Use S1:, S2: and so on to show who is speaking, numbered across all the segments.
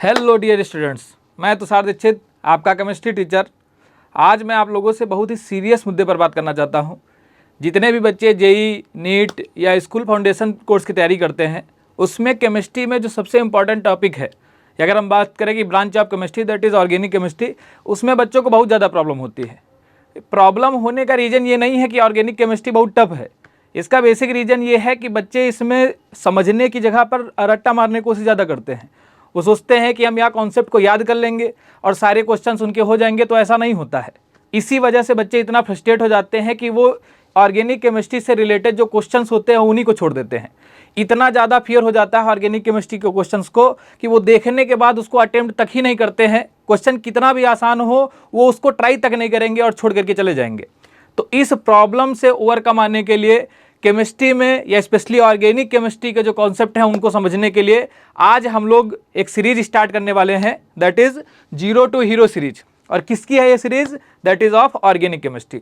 S1: Hello dear students, मैं तुषार दीक्षित, आपका chemistry teacher. आज मैं आप लोगों से बहुत ही सीरियस मुद्दे पर बात करना चाहता हूं। जितने भी बच्चे जेई, नीट या स्कूल फाउंडेशन कोर्स की तैयारी करते हैं, उसमें केमिस्ट्री में जो सबसे इम्पॉर्टेंट टॉपिक है, अगर हम बात करें कि branch of chemistry that is organic chemistry, उसमें बच्चों को बहुत ज़्यादा प्रॉब्लम होती है। प्रॉब्लम होने का रीज़न ये नहीं है कि ऑर्गेनिक केमिस्ट्री बहुत टफ है। इसका बेसिक रीज़न ये है कि बच्चे इसमें समझने की जगह पर रट्टा मारने की कोशिश ज़्यादा करते हैं। वो सोचते हैं कि हम यहाँ कॉन्सेप्ट को याद कर लेंगे और सारे क्वेश्चंस उनके हो जाएंगे, तो ऐसा नहीं होता है। इसी वजह से बच्चे इतना फ्रस्ट्रेट हो जाते हैं कि वो ऑर्गेनिक केमिस्ट्री से रिलेटेड जो क्वेश्चंस होते हैं उन्हीं को छोड़ देते हैं। इतना ज़्यादा फियर हो जाता है ऑर्गेनिक केमिस्ट्री के क्वेश्चंस को कि वो देखने के बाद उसको अटेम्प्ट तक ही नहीं करते हैं। क्वेश्चन कितना भी आसान हो वो उसको ट्राई तक नहीं करेंगे और छोड़ करके चले जाएंगे। तो इस प्रॉब्लम से ओवरकम आने के लिए केमिस्ट्री में या स्पेशली ऑर्गेनिक केमिस्ट्री के जो कॉन्सेप्ट हैं उनको समझने के लिए आज हम लोग एक सीरीज स्टार्ट करने वाले हैं, that is zero to hero series. और किसकी है ये series? That is of organic chemistry.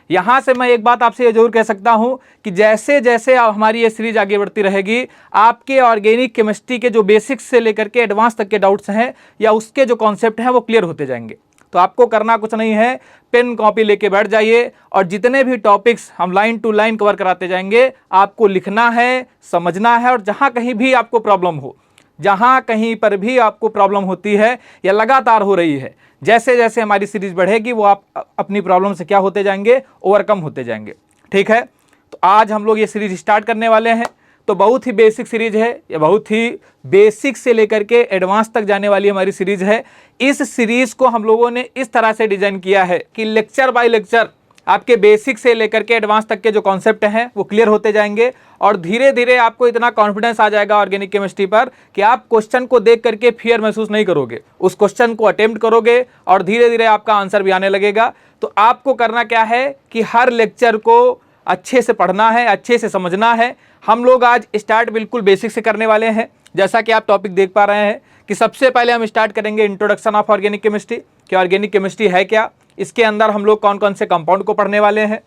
S1: यहाँ से मैं एक बात आपसे ये जरूर कह सकता हूँ कि जैसे जैसे हमारी ये सीरीज आगे बढ़ती रहेगी, आपके ऑर्गेनिक केमिस्ट्री के जो बेसिक्स से लेकर के एडवांस तक के डाउट्स हैं या उसके जो कॉन्सेप्ट हैं वो क्लियर होते जाएंगे। तो आपको करना कुछ नहीं है, पेन कॉपी लेके बैठ जाइए और जितने भी टॉपिक्स हम लाइन टू लाइन कवर कराते जाएंगे, आपको लिखना है, समझना है। और जहाँ कहीं भी आपको प्रॉब्लम हो, जहाँ कहीं पर भी आपको प्रॉब्लम होती है या लगातार हो रही है, जैसे जैसे हमारी सीरीज बढ़ेगी वो आप अपनी प्रॉब्लम से क्या होते जाएंगे, ओवरकम होते जाएंगे। ठीक है, तो आज हम लोग ये सीरीज स्टार्ट करने वाले हैं। तो बहुत ही बेसिक सीरीज है, ये बहुत ही बेसिक से लेकर के एडवांस तक जाने वाली हमारी सीरीज है। इस सीरीज को हम लोगों ने इस तरह से डिजाइन किया है कि लेक्चर बाय लेक्चर आपके बेसिक से लेकर के एडवांस तक के जो कॉन्सेप्ट हैं वो क्लियर होते जाएंगे और धीरे धीरे आपको इतना कॉन्फिडेंस आ जाएगा ऑर्गेनिक केमिस्ट्री पर कि आप क्वेश्चन को देख करके फियर महसूस नहीं करोगे। उस क्वेश्चन को अटेम्प्ट करोगे और धीरे धीरे आपका आंसर भी आने लगेगा। तो आपको करना क्या है कि हर लेक्चर को अच्छे से पढ़ना है, अच्छे से समझना है। हम लोग आज स्टार्ट बिल्कुल बेसिक से करने वाले हैं। जैसा कि आप टॉपिक देख पा रहे हैं कि सबसे पहले हम स्टार्ट करेंगे इंट्रोडक्शन ऑफ ऑर्गेनिक केमिस्ट्री, कि ऑर्गेनिक केमिस्ट्री है क्या, इसके अंदर हम लोग कौन कौन से कंपाउंड को पढ़ने वाले हैं।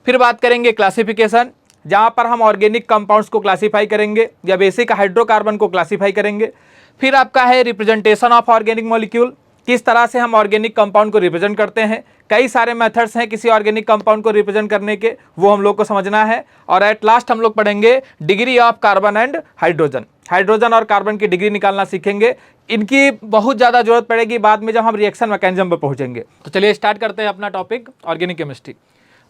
S1: फिर बात करेंगे क्लासिफिकेशन, जहाँ पर हम ऑर्गेनिक कंपाउंड्स को क्लासीफाई करेंगे या बेसिक हाइड्रोकार्बन को क्लासीफाई करेंगे। फिर आपका है रिप्रेजेंटेशन ऑफ ऑर्गेनिक मॉलिक्यूल, किस तरह से हम ऑर्गेनिक कंपाउंड को रिप्रेजेंट करते हैं। कई सारे मेथड्स हैं किसी ऑर्गेनिक कंपाउंड को रिप्रेजेंट करने के, वो हम लोग को समझना है। और एट लास्ट हम लोग पढ़ेंगे degree of carbon and hydrogen, hydrogen और कार्बन की डिग्री निकालना सीखेंगे। इनकी बहुत ज़्यादा जरूरत पड़ेगी बाद में जब हम रिएक्शन मैकेनिज्म पर पहुंचेंगे। तो चलिए स्टार्ट करते हैं अपना टॉपिक ऑर्गेनिक केमिस्ट्री।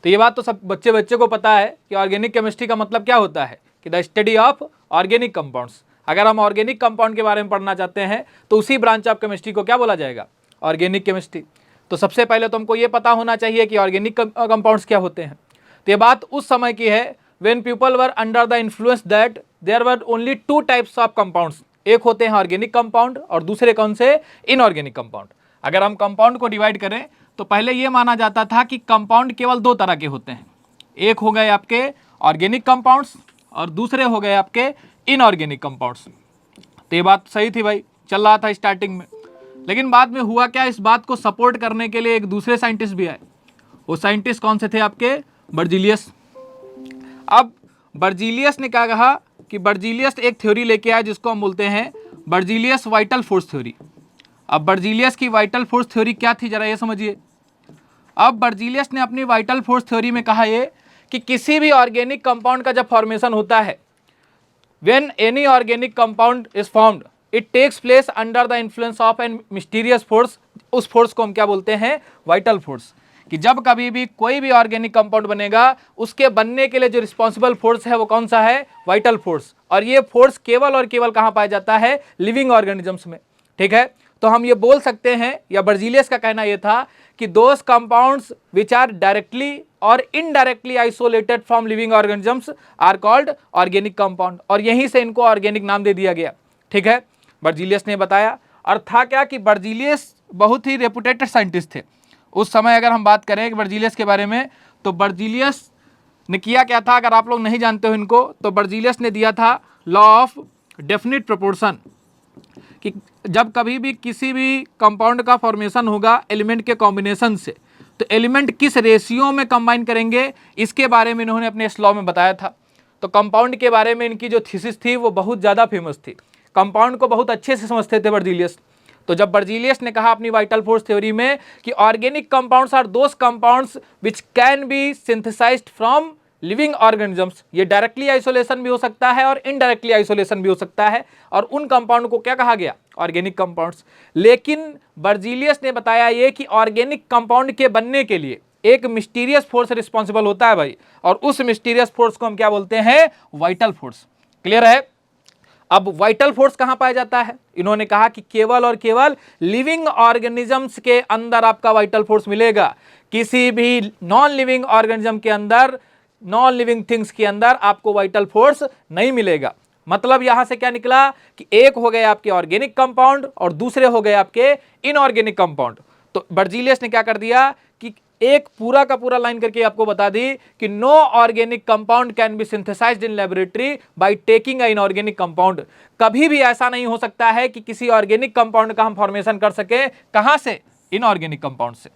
S1: तो ये बात तो सब बच्चे को पता है कि ऑर्गेनिक केमिस्ट्री का मतलब क्या होता है, कि the study of organic compounds. अगर हम ऑर्गेनिक कंपाउंड के बारे में पढ़ना चाहते हैं तो उसी ब्रांच ऑफ केमिस्ट्री को क्या बोला जाएगा, ऑर्गेनिक केमिस्ट्री। तो सबसे पहले तो हमको ये पता होना चाहिए कि ऑर्गेनिक कंपाउंड्स क्या होते हैं। तो ये बात उस समय की है when people were under the influence that there were only two types of compounds. एक होते हैं ऑर्गेनिक कंपाउंड और दूसरे कौन से, इनऑर्गेनिक कंपाउंड। अगर हम कंपाउंड को डिवाइड करें तो पहले ये माना जाता था कि कंपाउंड केवल दो तरह के होते हैं, एक हो गए आपके ऑर्गेनिक कंपाउंड्स और दूसरे हो गए आपके इनऑर्गेनिक कंपाउंड्स। तो ये बात सही थी भाई, चल रहा था स्टार्टिंग में। लेकिन बाद में हुआ क्या, इस बात को सपोर्ट करने के लिए एक दूसरे साइंटिस्ट भी आए। वो साइंटिस्ट कौन से थे आपके, बर्जीलियस। अब बर्जीलियस ने क्या कहा कि बर्जीलियस एक थ्योरी लेके आया जिसको हम बोलते हैं बर्जीलियस वाइटल फोर्स थ्योरी। अब बर्जीलियस की वाइटल फोर्स थ्योरी क्या थी, जरा ये समझिए। अब बर्जीलियस ने अपनी वाइटल फोर्स थ्योरी में कहा ये कि किसी भी ऑर्गेनिक कंपाउंड का जब फॉर्मेशन होता है, when any organic compound is formed it takes place under the influence of an mysterious force. उस फोर्स को हम क्या बोलते हैं, वाइटल फोर्स। कि जब कभी भी कोई भी ऑर्गेनिक कंपाउंड बनेगा उसके बनने के लिए जो रिस्पॉन्सिबल फोर्स है वो कौन सा है, वाइटल फोर्स। और ये फोर्स केवल और केवल कहाँ पाया जाता है, लिविंग ऑर्गेनिजम्स में। ठीक है, तो हम ये बोल सकते हैं, या बर्जीलियस का कहना यह था कि those compounds which are directly और indirectly isolated from living organisms are called organic compound. और यहीं से इनको ऑर्गेनिक नाम दे दिया गया। ठीक है, बर्जीलियस ने बताया। और था क्या कि बर्जीलियस बहुत ही रेपुटेटेड साइंटिस्ट थे उस समय। अगर हम बात करें बर्जीलियस के बारे में तो बर्जीलियस ने किया क्या था, अगर आप लोग नहीं जानते हो इनको, तो बर्जीलियस ने दिया था लॉ ऑफ डेफिनिट प्रोपोर्शन, कि जब कभी भी किसी भी कंपाउंड का फॉर्मेशन होगा एलिमेंट के कॉम्बिनेशन से, तो एलिमेंट किस रेशियो में कंबाइन करेंगे, इसके बारे में इन्होंने अपने इस लॉ में बताया था। तो कंपाउंड के बारे में इनकी जो थीसिस थी वो बहुत ज़्यादा फेमस थी। कंपाउंड को बहुत अच्छे से समझते थे बर्जीलियस। तो जब बर्जीलियस ने कहा अपनी वाइटल फोर्स थ्योरी में कि organic compounds are those compounds which can be synthesised from living organisms, ये डायरेक्टली आइसोलेशन भी हो सकता है और इनडायरेक्टली आइसोलेशन भी हो सकता है, और उन कंपाउंड को क्या कहा गया, ऑर्गेनिक कंपाउंड्स। लेकिन बर्जीलियस ने बताया ये कि ऑर्गेनिक कंपाउंड के बनने के लिए एक मिस्टीरियस फोर्स रिस्पॉन्सिबल होता है भाई, और उस मिस्टीरियस फोर्स को हम क्या बोलते हैं, वाइटल फोर्स। क्लियर है। अब वाइटल फोर्स कहां पाया जाता है, इन्होंने कहा कि केवल और केवल लिविंग ऑर्गेनिजम्स के अंदर आपका वाइटल फोर्स मिलेगा, किसी भी नॉन लिविंग ऑर्गेनिज्म के अंदर, नॉन लिविंग थिंग्स के अंदर आपको वाइटल फोर्स नहीं मिलेगा। मतलब यहां से क्या निकला कि एक हो गए आपके ऑर्गेनिक कंपाउंड और दूसरे हो गए आपके इनऑर्गेनिक कंपाउंड। तो बर्जीलियस ने क्या कर दिया कि एक पूरा का पूरा लाइन करके आपको बता दी कि no organic compound can be synthesised in laboratory by taking a inorganic compound. कभी भी ऐसा नहीं हो सकता है कि किसी ऑर्गेनिक कंपाउंड का हम फॉर्मेशन कर सके, कहां से, इनऑर्गेनिक कंपाउंड से।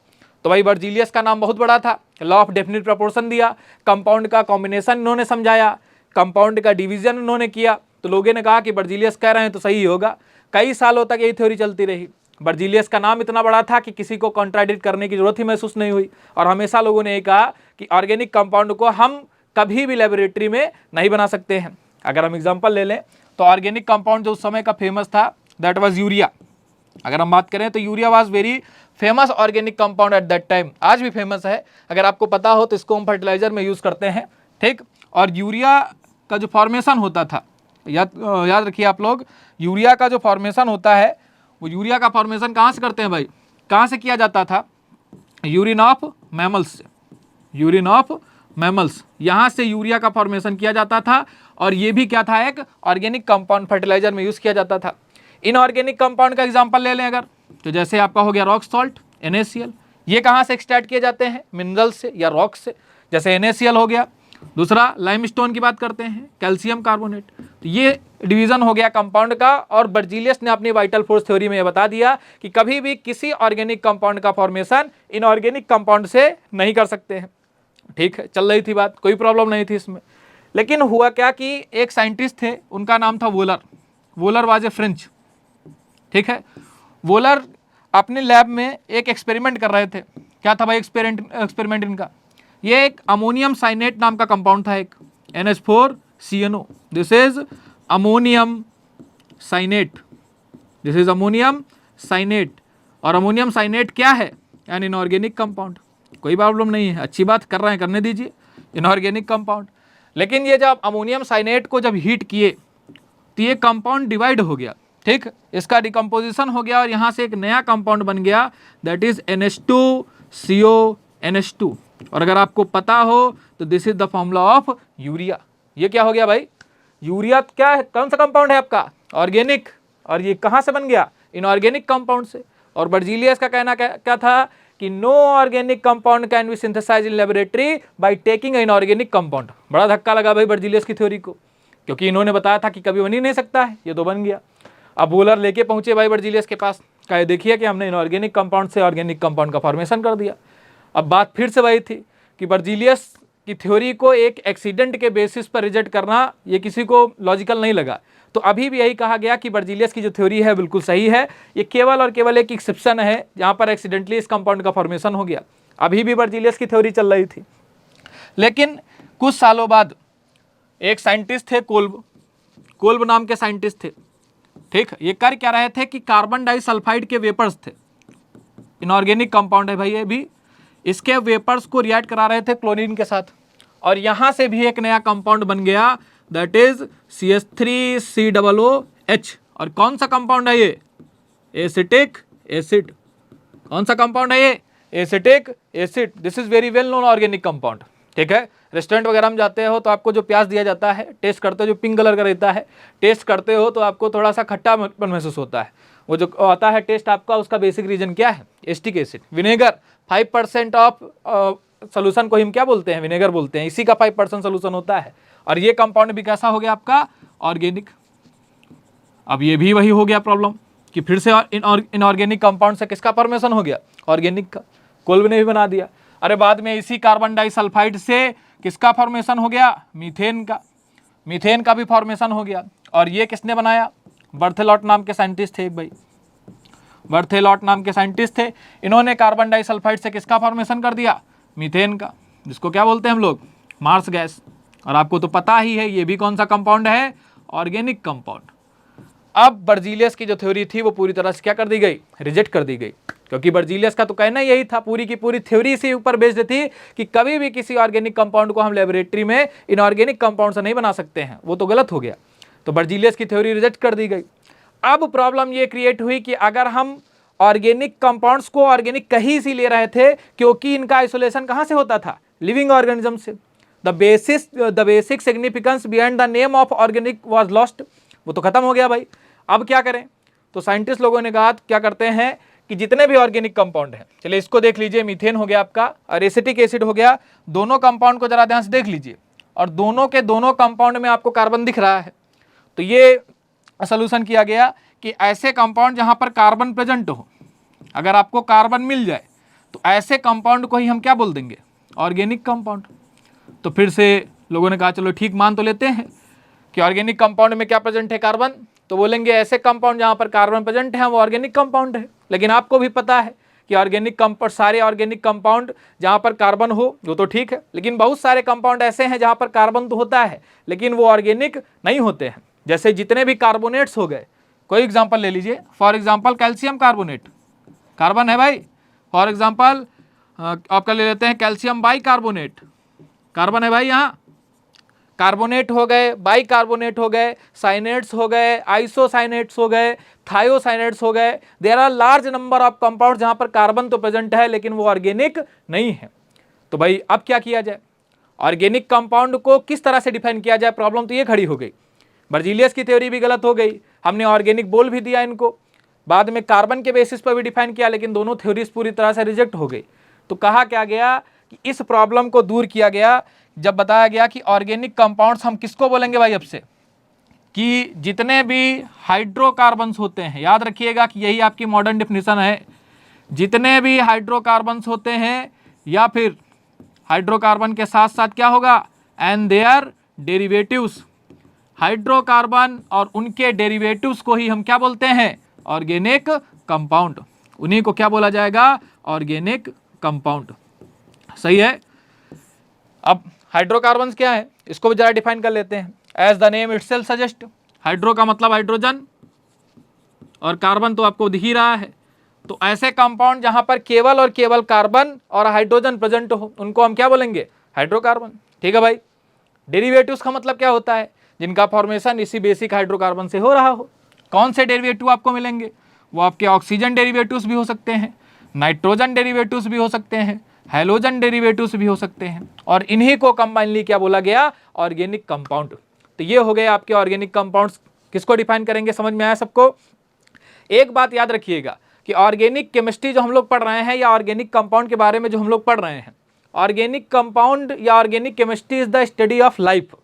S1: तो भाई बर्जीलियस का नाम बहुत बड़ा था, लॉ ऑफ डेफिनिट प्रोपोर्शन दिया, कंपाउंड का कॉम्बिनेशन इन्होंने समझाया, कंपाउंड का डिवीजन उन्होंने किया। तो लोगों ने कहा कि बर्जीलियस कह रहे हैं तो सही होगा। कई सालों तक यही थ्योरी चलती रही। बर्जीलियस का नाम इतना बड़ा था कि किसी को कॉन्ट्राडिक्ट करने की जरूरत ही महसूस नहीं हुई, और हमेशा लोगों ने कहा कि ऑर्गेनिक कंपाउंड को हम कभी भी लेबोरेटरी में नहीं बना सकते हैं। अगर हम एग्जांपल ले लें तो ऑर्गेनिक कंपाउंड जो उस समय का फेमस था दैट वाज यूरिया। अगर हम बात करें तो urea was very famous organic compound at that time, आज भी फेमस है। अगर आपको पता हो तो इसको हम फर्टिलाइजर में यूज करते हैं, ठीक। और यूरिया का जो फॉर्मेशन होता था, याद रखिए आप लोग, यूरिया का जो फॉर्मेशन होता है वो यूरिया का फॉर्मेशन कहाँ से करते हैं भाई, कहाँ से किया जाता था, यूरिन ऑफ मैमल्स से, यूरिन ऑफ मैमल्स, यहाँ से यूरिया का फॉर्मेशन किया जाता था। और ये भी क्या था, एक ऑर्गेनिक कंपाउंड फर्टिलाइजर में यूज किया जाता था। इनऑर्गेनिक कंपाउंड का एग्जांपल ले लें अगर, तो जैसे आपका हो गया रॉक सॉल्ट, NaCl, ये कहाँ से एक्सट्रैक्ट किए जाते हैं, मिनरल से या रॉक से, जैसे NaCl हो गया। दूसरा लाइमस्टोन की बात करते हैं, कैल्शियम कार्बोनेट। तो ये डिवीजन हो गया कंपाउंड का, और बर्जीलियस ने अपनी वाइटल फोर्स थ्योरी में ये बता दिया कि कभी भी किसी ऑर्गेनिक कंपाउंड का फॉर्मेशन इनऑर्गेनिक कंपाउंड से नहीं कर सकते हैं। ठीक है, चल रही थी बात, कोई प्रॉब्लम नहीं थी इसमें। लेकिन हुआ क्या कि एक साइंटिस्ट थे, उनका नाम था volar. Volar was a French, ठीक है। वोलर अपने लैब में एक एक्सपेरिमेंट कर रहे थे। क्या था भाई एक्सपेरिमेंट इनका, ये एक अमोनियम साइनेट नाम का कंपाउंड था, एक NH4CNO। This is ammonium cyanate, this is ammonium cyanate. और अमोनियम साइनेट क्या है, एन इनऑर्गेनिक कंपाउंड। कोई प्रॉब्लम नहीं है, अच्छी बात कर रहे हैं, करने दीजिए, इनऑर्गेनिक कंपाउंड। लेकिन ये जब अमोनियम साइनेट को जब हीट किए तो ये कंपाउंड डिवाइड हो गया, ठीक, इसका डिकम्पोजिशन हो गया और यहाँ से एक नया कंपाउंड बन गया, दैट इज NH2CONH2। और अगर आपको पता हो तो this is the formula of urea. ये क्या हो गया भाई, यूरिया क्या है, कौन सा कंपाउंड है आपका, ऑर्गेनिक, और ये कहाँ से बन गया, इनऑर्गेनिक कंपाउंड से। और बर्जीलियस का कहना क्या था कि no organic compound can be synthesised in laboratory by taking inorganic compound. बड़ा धक्का लगा भाई बर्जीलियस की थ्योरी को, क्योंकि इन्होंने बताया था कि कभी बन ही नहीं सकता है, ये तो बन गया। अब वोलर लेके पहुंचे भाई बर्जीलियस के पास, कहे देखिए कि हमने इनऑर्गेनिक कंपाउंड से ऑर्गेनिक कंपाउंड का फॉर्मेशन कर दिया। अब बात फिर से वही थी कि बर्जीलियस की थ्योरी को एक एक्सीडेंट के बेसिस पर रिजेक्ट करना ये किसी को लॉजिकल नहीं लगा। तो अभी भी यही कहा गया कि बर्जीलियस की जो थ्योरी है बिल्कुल सही है, ये केवल और केवल एक एक्सेप्शन है जहाँ पर एक्सीडेंटली इस कंपाउंड का फॉर्मेशन हो गया। अभी भी बर्जीलियस की थ्योरी चल रही थी। लेकिन कुछ सालों बाद एक साइंटिस्ट थे, कोल्ब नाम के साइंटिस्ट थे, ठीक। ये कर क्या रहे थे कि कार्बन डाइसल्फाइड के वेपर्स थे, इनऑर्गेनिक कंपाउंड है भाई ये भी, इसके वेपर्स को रिएक्ट करा रहे थे क्लोरीन के साथ, और यहां से भी एक नया कंपाउंड बन गया, दैट इज CH3COOH। और कौन सा कंपाउंड है ये, एसिटिक एसिड। कौन सा कंपाउंड है ये, acetic acid. This is very well known organic compound, ठीक है। रेस्टोरेंट वगैरह में जाते हो तो आपको जो प्याज दिया जाता है, टेस्ट करते हो, जो पिंक कलर का रहता है, टेस्ट करते हो तो आपको थोड़ा सा खट्टापन महसूस होता है। वो जो आता है टेस्ट आपका, उसका बेसिक रीजन क्या है, acetic acid. Vinegar 5% of solution को हम क्या बोलते हैं, विनेगर बोलते हैं, इसी का 5% सोल्यूशन होता है। और ये कंपाउंड भी कैसा हो गया आपका, ऑर्गेनिक। अब ये भी वही हो गया प्रॉब्लम कि फिर से इनऑर्गेनिक कंपाउंड से किसका फॉर्मेशन हो गया, ऑर्गेनिक का। कोल्ब ने भी बना दिया। अरे बाद में इसी कार्बन डाइसल्फाइड से किसका फॉर्मेशन हो गया, मीथेन का। मीथेन का भी फॉर्मेशन हो गया। और ये किसने बनाया, बर्थेलॉट नाम के साइंटिस्ट थे एक भाई, बर्थेलॉट नाम के साइंटिस्ट थे, इन्होंने कार्बन डाइसल्फाइड से किसका फॉर्मेशन कर दिया, मीथेन का, जिसको क्या बोलते हैं हम लोग, मार्स गैस। और आपको तो पता ही है ये भी कौन सा कंपाउंड है, ऑर्गेनिक कंपाउंड। अब बर्जीलियस की जो थ्योरी थी वो पूरी तरह से क्या कर दी गई, रिजेक्ट कर दी गई, क्योंकि बर्जीलियस का तो कहना यही था, पूरी की पूरी थ्योरी इसी ऊपर बेस्ड थी कि कभी भी किसी ऑर्गेनिक कंपाउंड को हम लेबोरेटरी में इनऑर्गेनिक कंपाउंड से नहीं बना सकते हैं, वो तो गलत हो गया। तो बर्जीलियस की थ्योरी रिजेक्ट कर दी गई। अब प्रॉब्लम ये क्रिएट हुई कि अगर हम ऑर्गेनिक कंपाउंड्स को ऑर्गेनिक कहीं से ले रहे थे, क्योंकि इनका आइसोलेशन कहां से होता था, लिविंग ऑर्गेनिज्म से, the basic significance behind the name of organic was lost, वो तो खत्म हो गया भाई। अब क्या करें, तो साइंटिस्ट लोगों ने कहा क्या करते हैं कि जितने भी ऑर्गेनिक कंपाउंड हैं, चलिए इसको देख लीजिए, मीथेन हो गया आपका और एसिटिक एसिड हो गया, दोनों कंपाउंड को जरा ध्यान से देख लीजिए, और दोनों के दोनों कंपाउंड में आपको कार्बन दिख रहा है। तो ये सोल्यूशन किया गया कि ऐसे कंपाउंड जहां पर कार्बन प्रेजेंट हो, अगर आपको कार्बन मिल जाए तो ऐसे कंपाउंड को ही हम क्या बोल देंगे, ऑर्गेनिक कंपाउंड। तो फिर से लोगों ने कहा चलो ठीक मान तो लेते हैं कि ऑर्गेनिक कंपाउंड में क्या प्रेजेंट है, कार्बन, तो बोलेंगे ऐसे कंपाउंड जहां पर कार्बन प्रेजेंट है वो ऑर्गेनिक कंपाउंड है। लेकिन आपको भी पता है कि ऑर्गेनिक कंपाउंड, सारे ऑर्गेनिक कंपाउंड जहां पर कार्बन हो वो तो ठीक है, लेकिन बहुत सारे कंपाउंड ऐसे हैं जहां पर कार्बन तो होता है लेकिन वो ऑर्गेनिक नहीं होते हैं। जैसे जितने भी कार्बोनेट्स हो गए, कोई एग्जांपल ले लीजिए, for example calcium carbonate, carbon है भाई। फॉर एग्जांपल आपका ले लेते हैं कैल्शियम बाइकार्बोनेट, कार्बन है भाई, यहाँ कार्बोनेट हो गए, बाइकार्बोनेट हो गए, साइनेट्स हो गए, आइसोसाइनेट्स हो गए, थायोसाइनेट्स हो गए। There are large number of compound जहां पर कार्बन तो प्रेजेंट है लेकिन वो ऑर्गेनिक नहीं है। तो भाई अब क्या किया जाए, ऑर्गेनिक कंपाउंड को किस तरह से डिफाइन किया जाए, प्रॉब्लम तो ये खड़ी हो गई। बर्जीलियस की थ्योरी भी गलत हो गई, हमने ऑर्गेनिक बोल भी दिया इनको, बाद में कार्बन के बेसिस पर भी डिफाइन किया, लेकिन दोनों थ्योरीज पूरी तरह से रिजेक्ट हो गई। तो कहा क्या गया कि इस प्रॉब्लम को दूर किया गया जब बताया गया कि ऑर्गेनिक कंपाउंड्स हम किसको बोलेंगे भाई अब से, कि जितने भी हाइड्रोकार्बन्स होते हैं, याद रखिएगा कि यही आपकी मॉडर्न डेफिनेशन है, जितने भी हाइड्रोकार्बन्स होते हैं या फिर हाइड्रोकार्बन के साथ साथ क्या होगा, एंड देयर डेरिवेटिव्स, हाइड्रोकार्बन और उनके डेरिवेटिव्स को ही हम क्या बोलते हैं, ऑर्गेनिक कंपाउंड। उन्हीं को क्या बोला जाएगा, ऑर्गेनिक कंपाउंड। सही है। अब हाइड्रोकार्बन्स क्या है, इसको भी जरा डिफाइन कर लेते हैं। As the name itself suggest, hydro का मतलब हाइड्रोजन और कार्बन तो आपको दिख ही रहा है। तो ऐसे कंपाउंड जहां पर केवल और केवल कार्बन और हाइड्रोजन प्रेजेंट हो उनको हम क्या बोलेंगे, हाइड्रोकार्बन। ठीक है भाई। डेरिवेटिव्स का मतलब क्या होता है, जिनका फॉर्मेशन इसी बेसिक हाइड्रोकार्बन से हो रहा हो। कौन से डेरिवेटिव आपको मिलेंगे, वो आपके ऑक्सीजन डेरिवेटिव्स भी हो सकते हैं, नाइट्रोजन डेरिवेटिव्स भी हो सकते हैं, हैलोजन डेरिवेटिव्स भी हो सकते हैं, और इन्हीं को कंबाइनली क्या बोला गया, ऑर्गेनिक कंपाउंड। तो ये हो गए आपके ऑर्गेनिक कंपाउंड्स। किसको डिफाइन करेंगे, समझ में आया सबको। एक बात याद रखिएगा कि ऑर्गेनिक केमिस्ट्री जो हम लोग पढ़ रहे हैं या ऑर्गेनिक कंपाउंड के बारे में जो हम लोग पढ़ रहे हैं, ऑर्गेनिक कंपाउंड या organic chemistry is the study of life.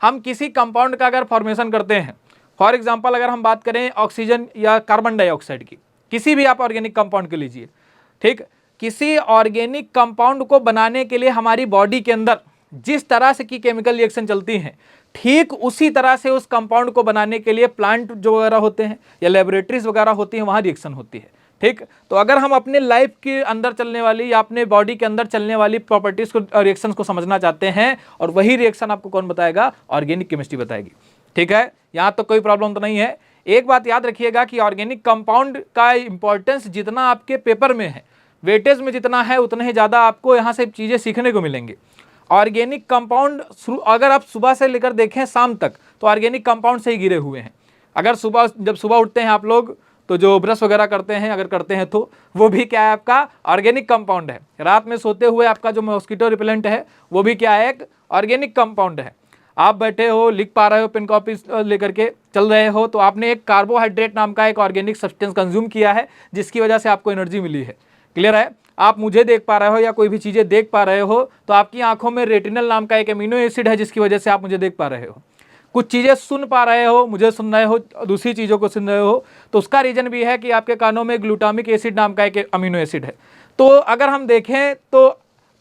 S1: हम किसी कंपाउंड का अगर फॉर्मेशन करते हैं, फॉर एग्जांपल अगर हम बात करें ऑक्सीजन या कार्बन डाइऑक्साइड की, किसी भी आप ऑर्गेनिक कंपाउंड के लीजिए, ठीक, किसी ऑर्गेनिक कंपाउंड को बनाने के लिए हमारी बॉडी के अंदर जिस तरह से की केमिकल रिएक्शन चलती हैं, ठीक उसी तरह से उस कंपाउंड को बनाने के लिए प्लांट जो वगैरह होते हैं या लेबोरेटरीज वगैरह होती हैं वहाँ रिएक्शन होती है। ठीक, तो अगर हम अपने लाइफ के अंदर चलने वाली या अपने बॉडी के अंदर चलने वाली प्रॉपर्टीज को, रिएक्शंस को समझना चाहते हैं, और वही रिएक्शन आपको कौन बताएगा, ऑर्गेनिक केमिस्ट्री बताएगी। ठीक है, यहाँ तो कोई प्रॉब्लम तो नहीं है। एक बात याद रखिएगा कि ऑर्गेनिक कंपाउंड का इंपॉर्टेंस जितना आपके पेपर में है, वेटेज में जितना है, उतने ही ज़्यादा आपको यहाँ से चीज़ें सीखने को मिलेंगी। ऑर्गेनिक कंपाउंड अगर आप सुबह से लेकर देखें शाम तक तो ऑर्गेनिक कंपाउंड से ही गिरे हुए हैं। अगर जब सुबह उठते हैं आप लोग तो जो ब्रश वगैरह करते हैं, अगर करते हैं तो वो भी क्या है, आपका ऑर्गेनिक कंपाउंड है। रात में सोते हुए आपका जो मॉस्किटो रिपेलेंट है वो भी क्या है, एक ऑर्गेनिक कंपाउंड है। आप बैठे हो, लिख पा रहे हो, पेन कॉपी लेकर के चल रहे हो, तो आपने एक कार्बोहाइड्रेट नाम का एक ऑर्गेनिक सब्सटेंस कंज्यूम किया है जिसकी वजह से आपको एनर्जी मिली है। क्लियर है। आप मुझे देख पा रहे हो या कोई भी चीज़ें देख पा रहे हो तो आपकी आंखों में रेटिनल नाम का एक एमिनो एसिड है जिसकी वजह से आप मुझे देख पा रहे हो। कुछ चीज़ें सुन पा रहे हो, मुझे सुन रहे हो, दूसरी चीज़ों को सुन रहे हो, तो उसका रीज़न भी है कि आपके कानों में ग्लूटामिक एसिड नाम का एक अमीनो एसिड है। तो अगर हम देखें तो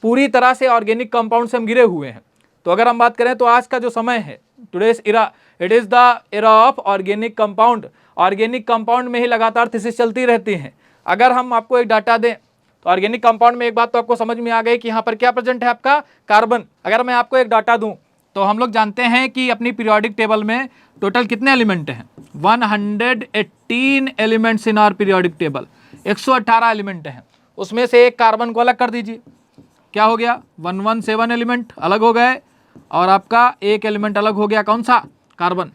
S1: पूरी तरह से ऑर्गेनिक कंपाउंड से हम गिरे हुए हैं। तो अगर हम बात करें तो आज का जो समय है today's era, it is the era of organic compound. Organic compound में ही लगातार थीसिस चलती रहती है। अगर हम आपको एक डाटा दें तो ऑर्गेनिक कंपाउंड में एक बात तो आपको समझ में आ गई कि यहाँ पर क्या प्रेजेंट है, आपका कार्बन। अगर मैं आपको एक डाटा दूं तो हम लोग जानते हैं कि अपनी पीरियोडिक टेबल में टोटल कितने एलिमेंट हैं, 118 elements in our periodic table, 118 element हैं। उसमें से एक कार्बन को अलग कर दीजिए, क्या हो गया, 117 एलिमेंट अलग हो गए, और आपका एक एलिमेंट अलग हो गया, कौन सा, कार्बन।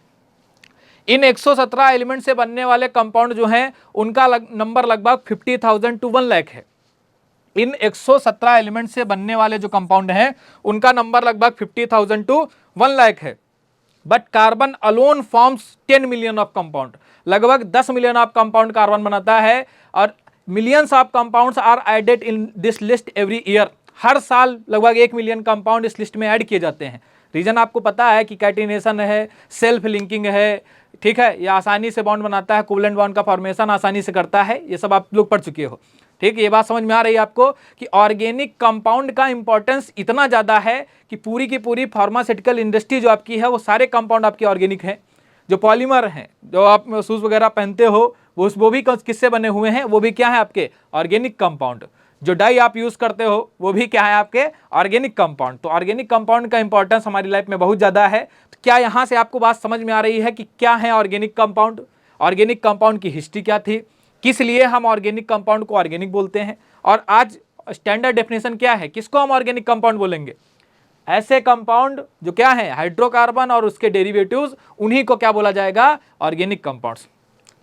S1: इन 117 एलिमेंट से बनने वाले कंपाउंड जो हैं उनका नंबर लगभग 50,000 to 1 लाख है। इन 117 एलिमेंट से बनने वाले जो कंपाउंड हैं उनका नंबर लगभग 50,000 to 1 लाख है। But carbon alone forms 10 million of compound, लगभग 10 मिलियन ऑफ कंपाउंड कार्बन बनाता है, और millions of compounds are added in this list every year. हर साल लगभग 1 मिलियन कंपाउंड इस लिस्ट में ऐड किए जाते हैं। रीजन आपको पता है कि कैटिनेशन है, सेल्फ लिंकिंग है, ठीक है, ये आसानी से बॉन्ड बनाता है, कोवलेंट बॉन्ड का फॉर्मेशन आसानी से करता है, ये सब आप लोग पढ़ चुके हो। ठीक, ये बात समझ में आ रही है आपको कि ऑर्गेनिक कंपाउंड का इंपॉर्टेंस इतना ज़्यादा है कि पूरी की पूरी फार्मास्यूटिकल इंडस्ट्री जो आपकी है वो सारे कंपाउंड आपके ऑर्गेनिक हैं। जो पॉलीमर हैं, जो आप शूज़ वगैरह पहनते हो वो भी किससे बने हुए हैं, वो भी क्या है, आपके ऑर्गेनिक कंपाउंड। जो डाई आप यूज़ करते हो वो भी क्या है, आपके ऑर्गेनिक कंपाउंड। तो ऑर्गेनिक कंपाउंड का इंपॉर्टेंस हमारी लाइफ में बहुत ज़्यादा है। तो क्या यहाँ से आपको बात समझ में आ रही है कि क्या है ऑर्गेनिक कंपाउंड, ऑर्गेनिक कंपाउंड की हिस्ट्री क्या थी, किस लिए हम ऑर्गेनिक कंपाउंड को ऑर्गेनिक बोलते हैं, और आज स्टैंडर्ड डेफिनेशन क्या है, किसको हम ऑर्गेनिक कंपाउंड बोलेंगे, ऐसे कंपाउंड जो क्या है, हाइड्रोकार्बन और उसके डेरिवेटिव्स, उन्हीं को क्या बोला जाएगा, ऑर्गेनिक कंपाउंड्स।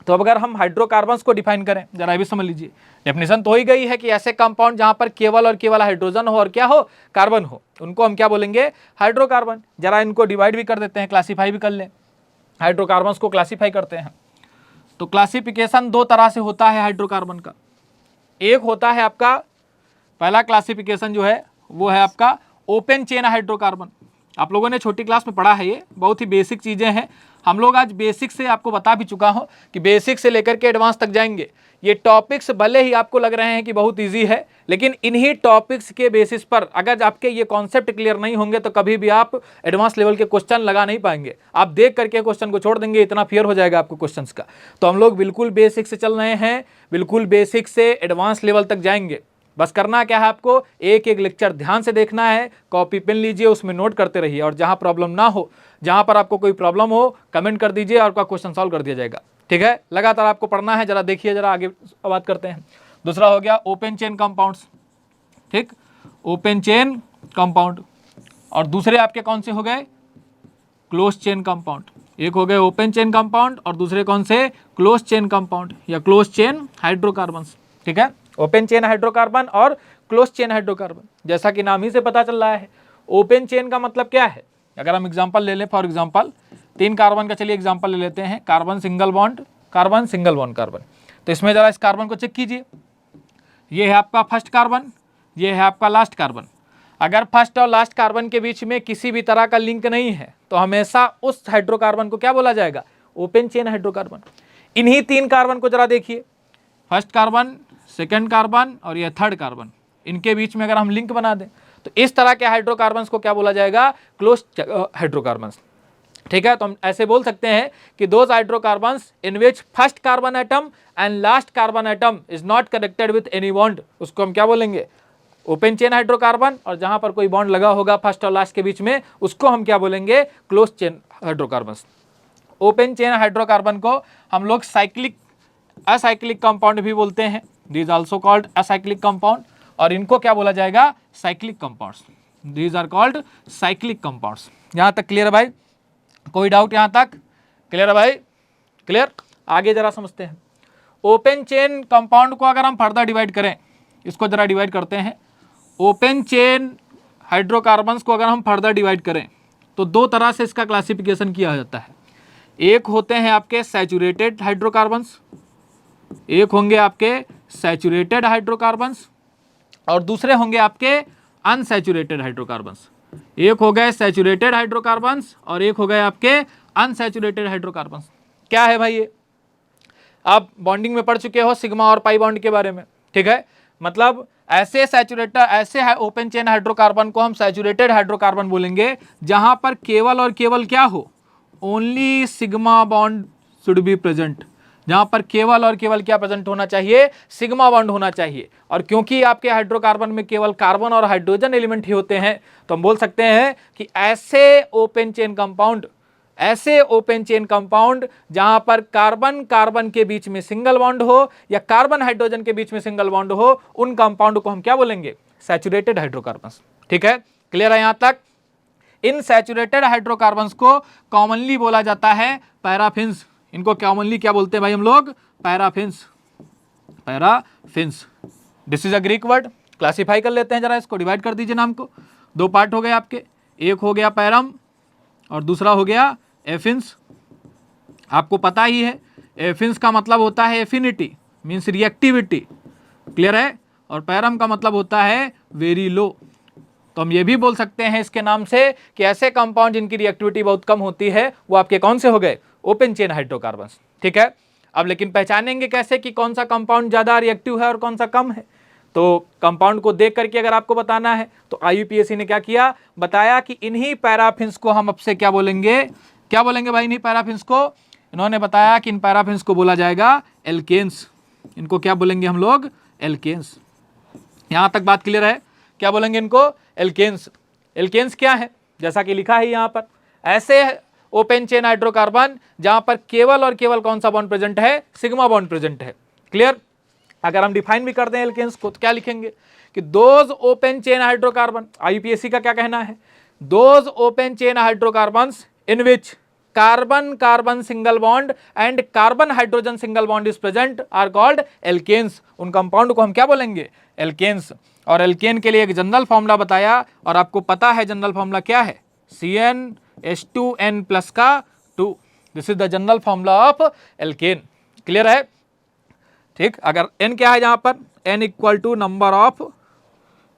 S1: तो अब अगर हम हाइड्रोकार्बन्स को डिफाइन करें, जरा भी समझ लीजिए, डेफिनेशन तो हो ही गई है कि ऐसे कंपाउंड जहां पर केवल और केवल हाइड्रोजन हो और क्या हो, कार्बन हो, उनको हम क्या बोलेंगे, हाइड्रोकार्बन। जरा इनको डिवाइड भी कर देते हैं, क्लासीफाई भी कर लें, हाइड्रोकार्बन्स को क्लासीफाई करते हैं। तो क्लासिफिकेशन दो तरह से होता है हाइड्रोकार्बन का। एक होता है आपका, पहला क्लासिफिकेशन जो है वो है आपका ओपन चेन हाइड्रोकार्बन। आप लोगों ने छोटी क्लास में पढ़ा है, ये बहुत ही बेसिक चीज़ें हैं। हम लोग आज बेसिक से आपको बता भी चुका हूं कि बेसिक से लेकर के एडवांस तक जाएंगे। ये टॉपिक्स भले ही आपको लग रहे हैं कि बहुत इजी है, लेकिन इन्हीं टॉपिक्स के बेसिस पर अगर आपके ये कॉन्सेप्ट क्लियर नहीं होंगे तो कभी भी आप एडवांस लेवल के क्वेश्चन लगा नहीं पाएंगे। आप देख करके क्वेश्चन को छोड़ देंगे, इतना फियर हो जाएगा आपको क्वेश्चंस का। तो हम लोग बिल्कुल बेसिक से चल रहे हैं, बिल्कुल बेसिक से एडवांस लेवल तक जाएंगे। बस करना क्या है, आपको एक एक लेक्चर ध्यान से देखना है, कॉपी पेन लीजिए, उसमें नोट करते रहिए, और जहां प्रॉब्लम ना हो, जहां पर आपको कोई प्रॉब्लम हो, कमेंट कर दीजिए और आपका क्वेश्चन सॉल्व कर दिया जाएगा। ठीक है, लगातार आपको पढ़ना है। जरा देखिए, जरा आगे बात करते हैं। दूसरा हो गया ओपन चेन कंपाउंड्स, ठीक, ओपन चेन कंपाउंड, और दूसरे आपके कौन से हो गए, क्लोज चेन कंपाउंड। एक हो गए ओपन चेन कंपाउंड और दूसरे कौन से, क्लोज चेन कंपाउंड या क्लोज चेन हाइड्रोकार्बन्स। ठीक है, ओपन चेन हाइड्रोकार्बन और क्लोज चेन हाइड्रोकार्बन, जैसा कि नाम ही से पता चल रहा है। ओपन चेन का मतलब क्या है, अगर हम एग्जांपल ले लें, फॉर एग्जांपल 3 कार्बन का चलिए एग्जांपल ले लेते हैं, carbon single bond carbon, single bond carbon. तो इसमें जरा इस कार्बन को चेक कीजिए, ये है आपका फर्स्ट कार्बन, ये है आपका लास्ट कार्बन। अगर फर्स्ट और लास्ट कार्बन के बीच में किसी भी तरह का लिंक नहीं है तो हमेशा उस हाइड्रोकार्बन को क्या बोला जाएगा, ओपन चेन हाइड्रोकार्बन। इन्हीं 3 कार्बन को जरा देखिए, फर्स्ट कार्बन, सेकेंड कार्बन और ये थर्ड कार्बन, इनके बीच में अगर हम लिंक बना दें तो इस तरह के हाइड्रोकार्बन्स को क्या बोला जाएगा, क्लोज हाइड्रोकार्बन्स। ठीक है, तो हम ऐसे बोल सकते हैं कि those hydrocarbons in which first carbon atom and last carbon atom is not connected with any bond, उसको हम क्या बोलेंगे, ओपन चेन हाइड्रोकार्बन। और जहां पर कोई बॉन्ड लगा होगा फर्स्ट और लास्ट के बीच में, उसको हम क्या बोलेंगे, close chain hydrocarbons. Open chain hydrocarbon को हम लोग साइक्लिक असाइक्लिक कंपाउंड भी बोलते हैं, these also called acyclic compound, और इनको क्या बोला जाएगा, cyclic compounds. These are called cyclic compounds. यहां तक क्लियर है भाई, कोई डाउट यहां तक क्लियर है भाई, क्लियर। आगे जरा समझते हैं, ओपन चेन कंपाउंड को अगर हम फर्दर डिवाइड करें, इसको जरा डिवाइड करते हैं। ओपन चेन हाइड्रोकार्बन्स को अगर हम फर्दर डिवाइड करें तो 2 तरह से इसका क्लासिफिकेशन किया जाता है। एक होते हैं आपके सैचुरेटेड हाइड्रोकार्बन्स, एक होंगे आपके सैचुरेटेड हाइड्रोकार्बन्स, और दूसरे होंगे आपके अनसैचुरेटेड हाइड्रोकार्बन्स। एक हो गए सैचुरेटेड हाइड्रोकार्बन्स और एक हो गए आपके अनसैचुरेटेड हाइड्रोकार्बन्स। क्या है भाई ये, आप बॉन्डिंग में पढ़ चुके हो सिग्मा और पाई बॉन्ड के बारे में। ठीक है, मतलब ऐसे सैचुरेटेड, ऐसे ओपन चेन हाइड्रोकार्बन को हम सैचुरेटेड हाइड्रोकार्बन बोलेंगे जहां पर केवल और केवल क्या हो, only sigma bond should be present, जहां पर केवल और केवल क्या प्रेजेंट होना चाहिए, सिग्मा बॉन्ड होना चाहिए। और क्योंकि आपके हाइड्रोकार्बन में केवल कार्बन और हाइड्रोजन एलिमेंट ही होते हैं, तो हम बोल सकते हैं कि ऐसे ओपन चेन कंपाउंड जहां पर कार्बन कार्बन के बीच में सिंगल बॉन्ड हो या कार्बन हाइड्रोजन के बीच में सिंगल बॉन्ड हो, उन कंपाउंड को हम क्या बोलेंगे, सैचुरेटेड हाइड्रोकार्बन्स। ठीक है, क्लियर है यहां तक। इन सैचुरेटेड हाइड्रोकार्बन्स को कॉमनली बोला जाता है पैराफिन्स। इनको कॉमनली क्या बोलते हैं भाई हम लोग, paraffins. This is a Greek word. Classify कर लेते हैं जरा, इसको डिवाइड कर दीजिए नाम को। दो पार्ट हो गए आपके, एक हो गया पैरम और दूसरा हो गया एफिन्स। आपको पता ही है एफिन्स का मतलब होता है एफिनिटी, मीन्स रिएक्टिविटी, क्लियर है। और पैरम का मतलब होता है वेरी लो। तो हम ये भी बोल सकते हैं इसके नाम से कि ऐसे कंपाउंड जिनकी रिएक्टिविटी बहुत कम होती है वो आपके कौन से हो गए, ओपन चेन हाइड्रोकार्बन्स। ठीक है, अब लेकिन पहचानेंगे कैसे कि कौन सा कंपाउंड ज्यादा रिएक्टिव है और कौन सा कम है। तो कंपाउंड को देख करके अगर आपको बताना है तो IUPAC ने क्या किया, बताया कि इन्हीं पैराफिन्स को हम अब से क्या बोलेंगे भाई, इन्हीं पैराफिन्स को इन्होंने बताया कि इन पैराफिन्स को बोला जाएगा एल्केन्स। इनको क्या बोलेंगे हम लोग, एल्केन्स। यहां तक बात क्लियर है, क्या बोलेंगे इनको, एल्केन्स। एल्केन्स क्या है, जैसा कि लिखा है यहां पर, ऐसे ओपन चेन हाइड्रोकार्बन जहां पर केवल और केवल कौन सा बॉन्ड प्रेजेंट है, सिग्मा बॉन्ड प्रेजेंट है। क्लियर। अगर हम डिफाइन भी कर दें एल्केन्स को तो क्या लिखेंगे कि those open chain hydrocarbon, IUPAC का क्या कहना है, those open chain hydrocarbons in which carbon carbon single bond and carbon hydrogen single bond is present are called alkanes. उन कंपाउंड को हम क्या बोलेंगे, एल्केन्स। और एल्केन के लिए एक जनरल फॉर्मूला बताया, और आपको पता है जनरल फॉर्मूला क्या है, CnH2n प्लस का 2। This is the general formula of alkane. Clear है, ठीक। अगर n क्या है, जहां पर n equal to number of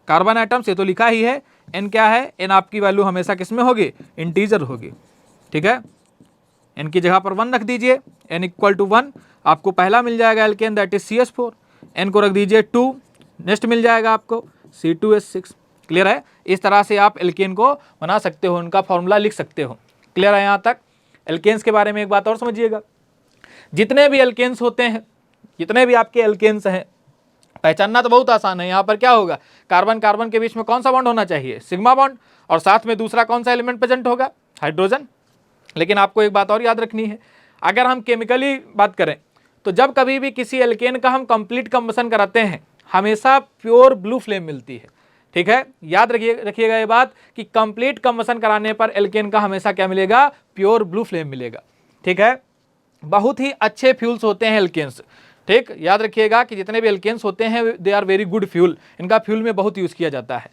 S1: carbon atoms, ये तो लिखा ही है। n क्या है, n आपकी वैल्यू हमेशा किसमें होगी, इंटीजर होगी। ठीक है, n की जगह पर 1 रख दीजिए, n इक्वल टू 1, आपको पहला मिल जाएगा alkene, that is CH4। n को रख दीजिए 2, नेक्स्ट मिल जाएगा आपको C2H6। क्लियर है, इस तरह से आप एल्केन को बना सकते हो, उनका फॉर्मूला लिख सकते हो। क्लियर है, यहाँ तक। एल्केन्स के बारे में एक बात और समझिएगा, जितने भी एल्केन्स होते हैं, जितने भी आपके एल्केन्स हैं, पहचानना तो बहुत आसान है। यहाँ पर क्या होगा, कार्बन कार्बन के बीच में कौन सा बॉन्ड होना चाहिए, सिग्मा बॉन्ड, और साथ में दूसरा कौन सा एलिमेंट प्रेजेंट होगा, हाइड्रोजन। लेकिन आपको एक बात और याद रखनी है, अगर हम केमिकली बात करें तो जब कभी भी किसी एल्केन का हम कंप्लीट कंबशन कराते हैं, हमेशा प्योर ब्लू फ्लेम मिलती है। ठीक है, याद रखिएगा ये बात कि कंप्लीट कंबशन कराने पर एल्केन का हमेशा क्या मिलेगा, प्योर ब्लू फ्लेम मिलेगा। ठीक है, बहुत ही अच्छे फ्यूल्स होते हैं एल्केन्स। ठीक, याद रखिएगा कि जितने भी एल्केन्स होते हैं they are very good fuel, इनका फ्यूल में बहुत यूज किया जाता है।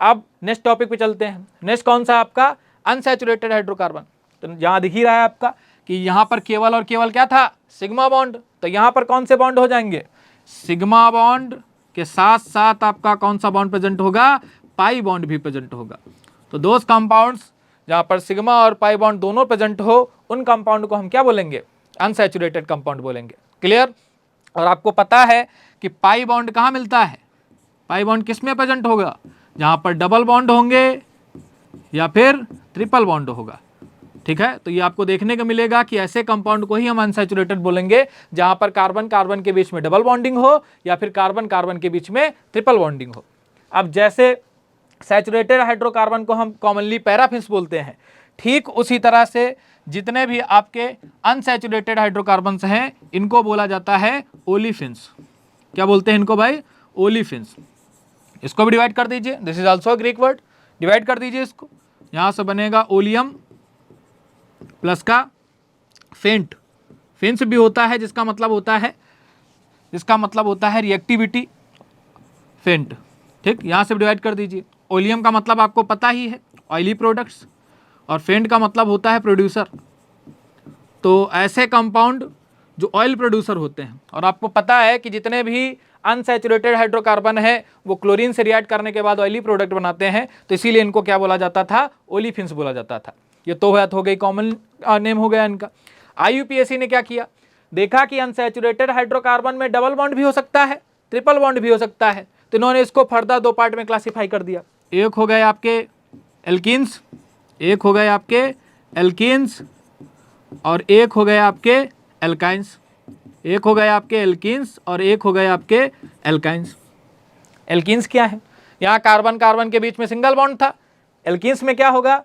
S1: अब नेक्स्ट टॉपिक पे चलते हैं। नेक्स्ट कौन सा आपका, अनसैचुरेटेड हाइड्रोकार्बन। तो यहां दिख ही रहा है आपका कि यहां पर केवल और केवल क्या था, सिग्मा बॉन्ड। तो यहां पर कौन से बॉन्ड हो जाएंगे, सिग्मा बॉन्ड के साथ साथ आपका कौन सा बॉन्ड प्रेजेंट होगा, पाई बॉन्ड भी प्रेजेंट होगा। तो दोस कंपाउंड्स जहां पर सिग्मा और पाई बॉन्ड दोनों प्रेजेंट हो, उन कंपाउंड को हम क्या बोलेंगे, अनसैचुरेटेड कंपाउंड बोलेंगे। क्लियर। और आपको पता है कि पाई बॉन्ड कहां मिलता है, पाई बॉन्ड किस में प्रेजेंट होगा, जहां पर डबल बॉन्ड होंगे या फिर ट्रिपल बॉन्ड होगा। ठीक है, तो ये आपको देखने को मिलेगा कि ऐसे कंपाउंड को ही हम अनसैचुरेटेड बोलेंगे जहां पर कार्बन कार्बन के बीच में डबल बॉन्डिंग हो या फिर कार्बन कार्बन के बीच में ट्रिपल बॉन्डिंग हो। अब जैसे सैचुरेटेड हाइड्रोकार्बन को हम कॉमनली पैराफिन्स बोलते हैं, ठीक उसी तरह से जितने भी आपके अनसैचुरेटेड हाइड्रोकार्बन्स हैं इनको बोला जाता है ओलिफिन्स। क्या बोलते हैं इनको भाई, ओलिफिन्स। इसको भी डिवाइड कर दीजिए, this is also Greek word, divide कर दीजिए इसको। यहां से बनेगा ओलियम प्लस का फेंट। फेंस भी होता है जिसका मतलब होता है रिएक्टिविटी, फेंट। ठीक, यहां से डिवाइड कर दीजिए। ओलियम का मतलब आपको पता ही है, ऑयली प्रोडक्ट्स, और फेंट का मतलब होता है प्रोड्यूसर। तो ऐसे कंपाउंड जो ऑयल प्रोड्यूसर होते हैं, और आपको पता है कि जितने भी अनसैचुरेटेड हाइड्रोकार्बन है वो क्लोरीन से रिएक्ट करने के बाद ऑयली प्रोडक्ट बनाते हैं, तो इसीलिए इनको क्या बोला जाता था, ओलिफिन्स बोला जाता था। ये तो हो गई, कॉमन नेम हो गया इनका। IUPAC ने क्या किया, देखा कि अनसैचुरेटेड हाइड्रोकार्बन में डबल बॉन्ड भी हो सकता है, ट्रिपल बॉन्ड भी हो सकता है, तो इन्होंने इसको फर्दर दो पार्ट में क्लासिफाई कर दिया। एक हो गए आपके एल्कीन्स, एक हो गए आपके एल्कीन्स और एक हो गए आपके एल्काइंस, एक हो गए आपके एल्कीन्स और एक हो गए आपके एल्काइंस। एल्कीन्स क्या है, यहाँ कार्बन कार्बन के बीच में सिंगल बॉन्ड था। एल्कीन्स में क्या होगा,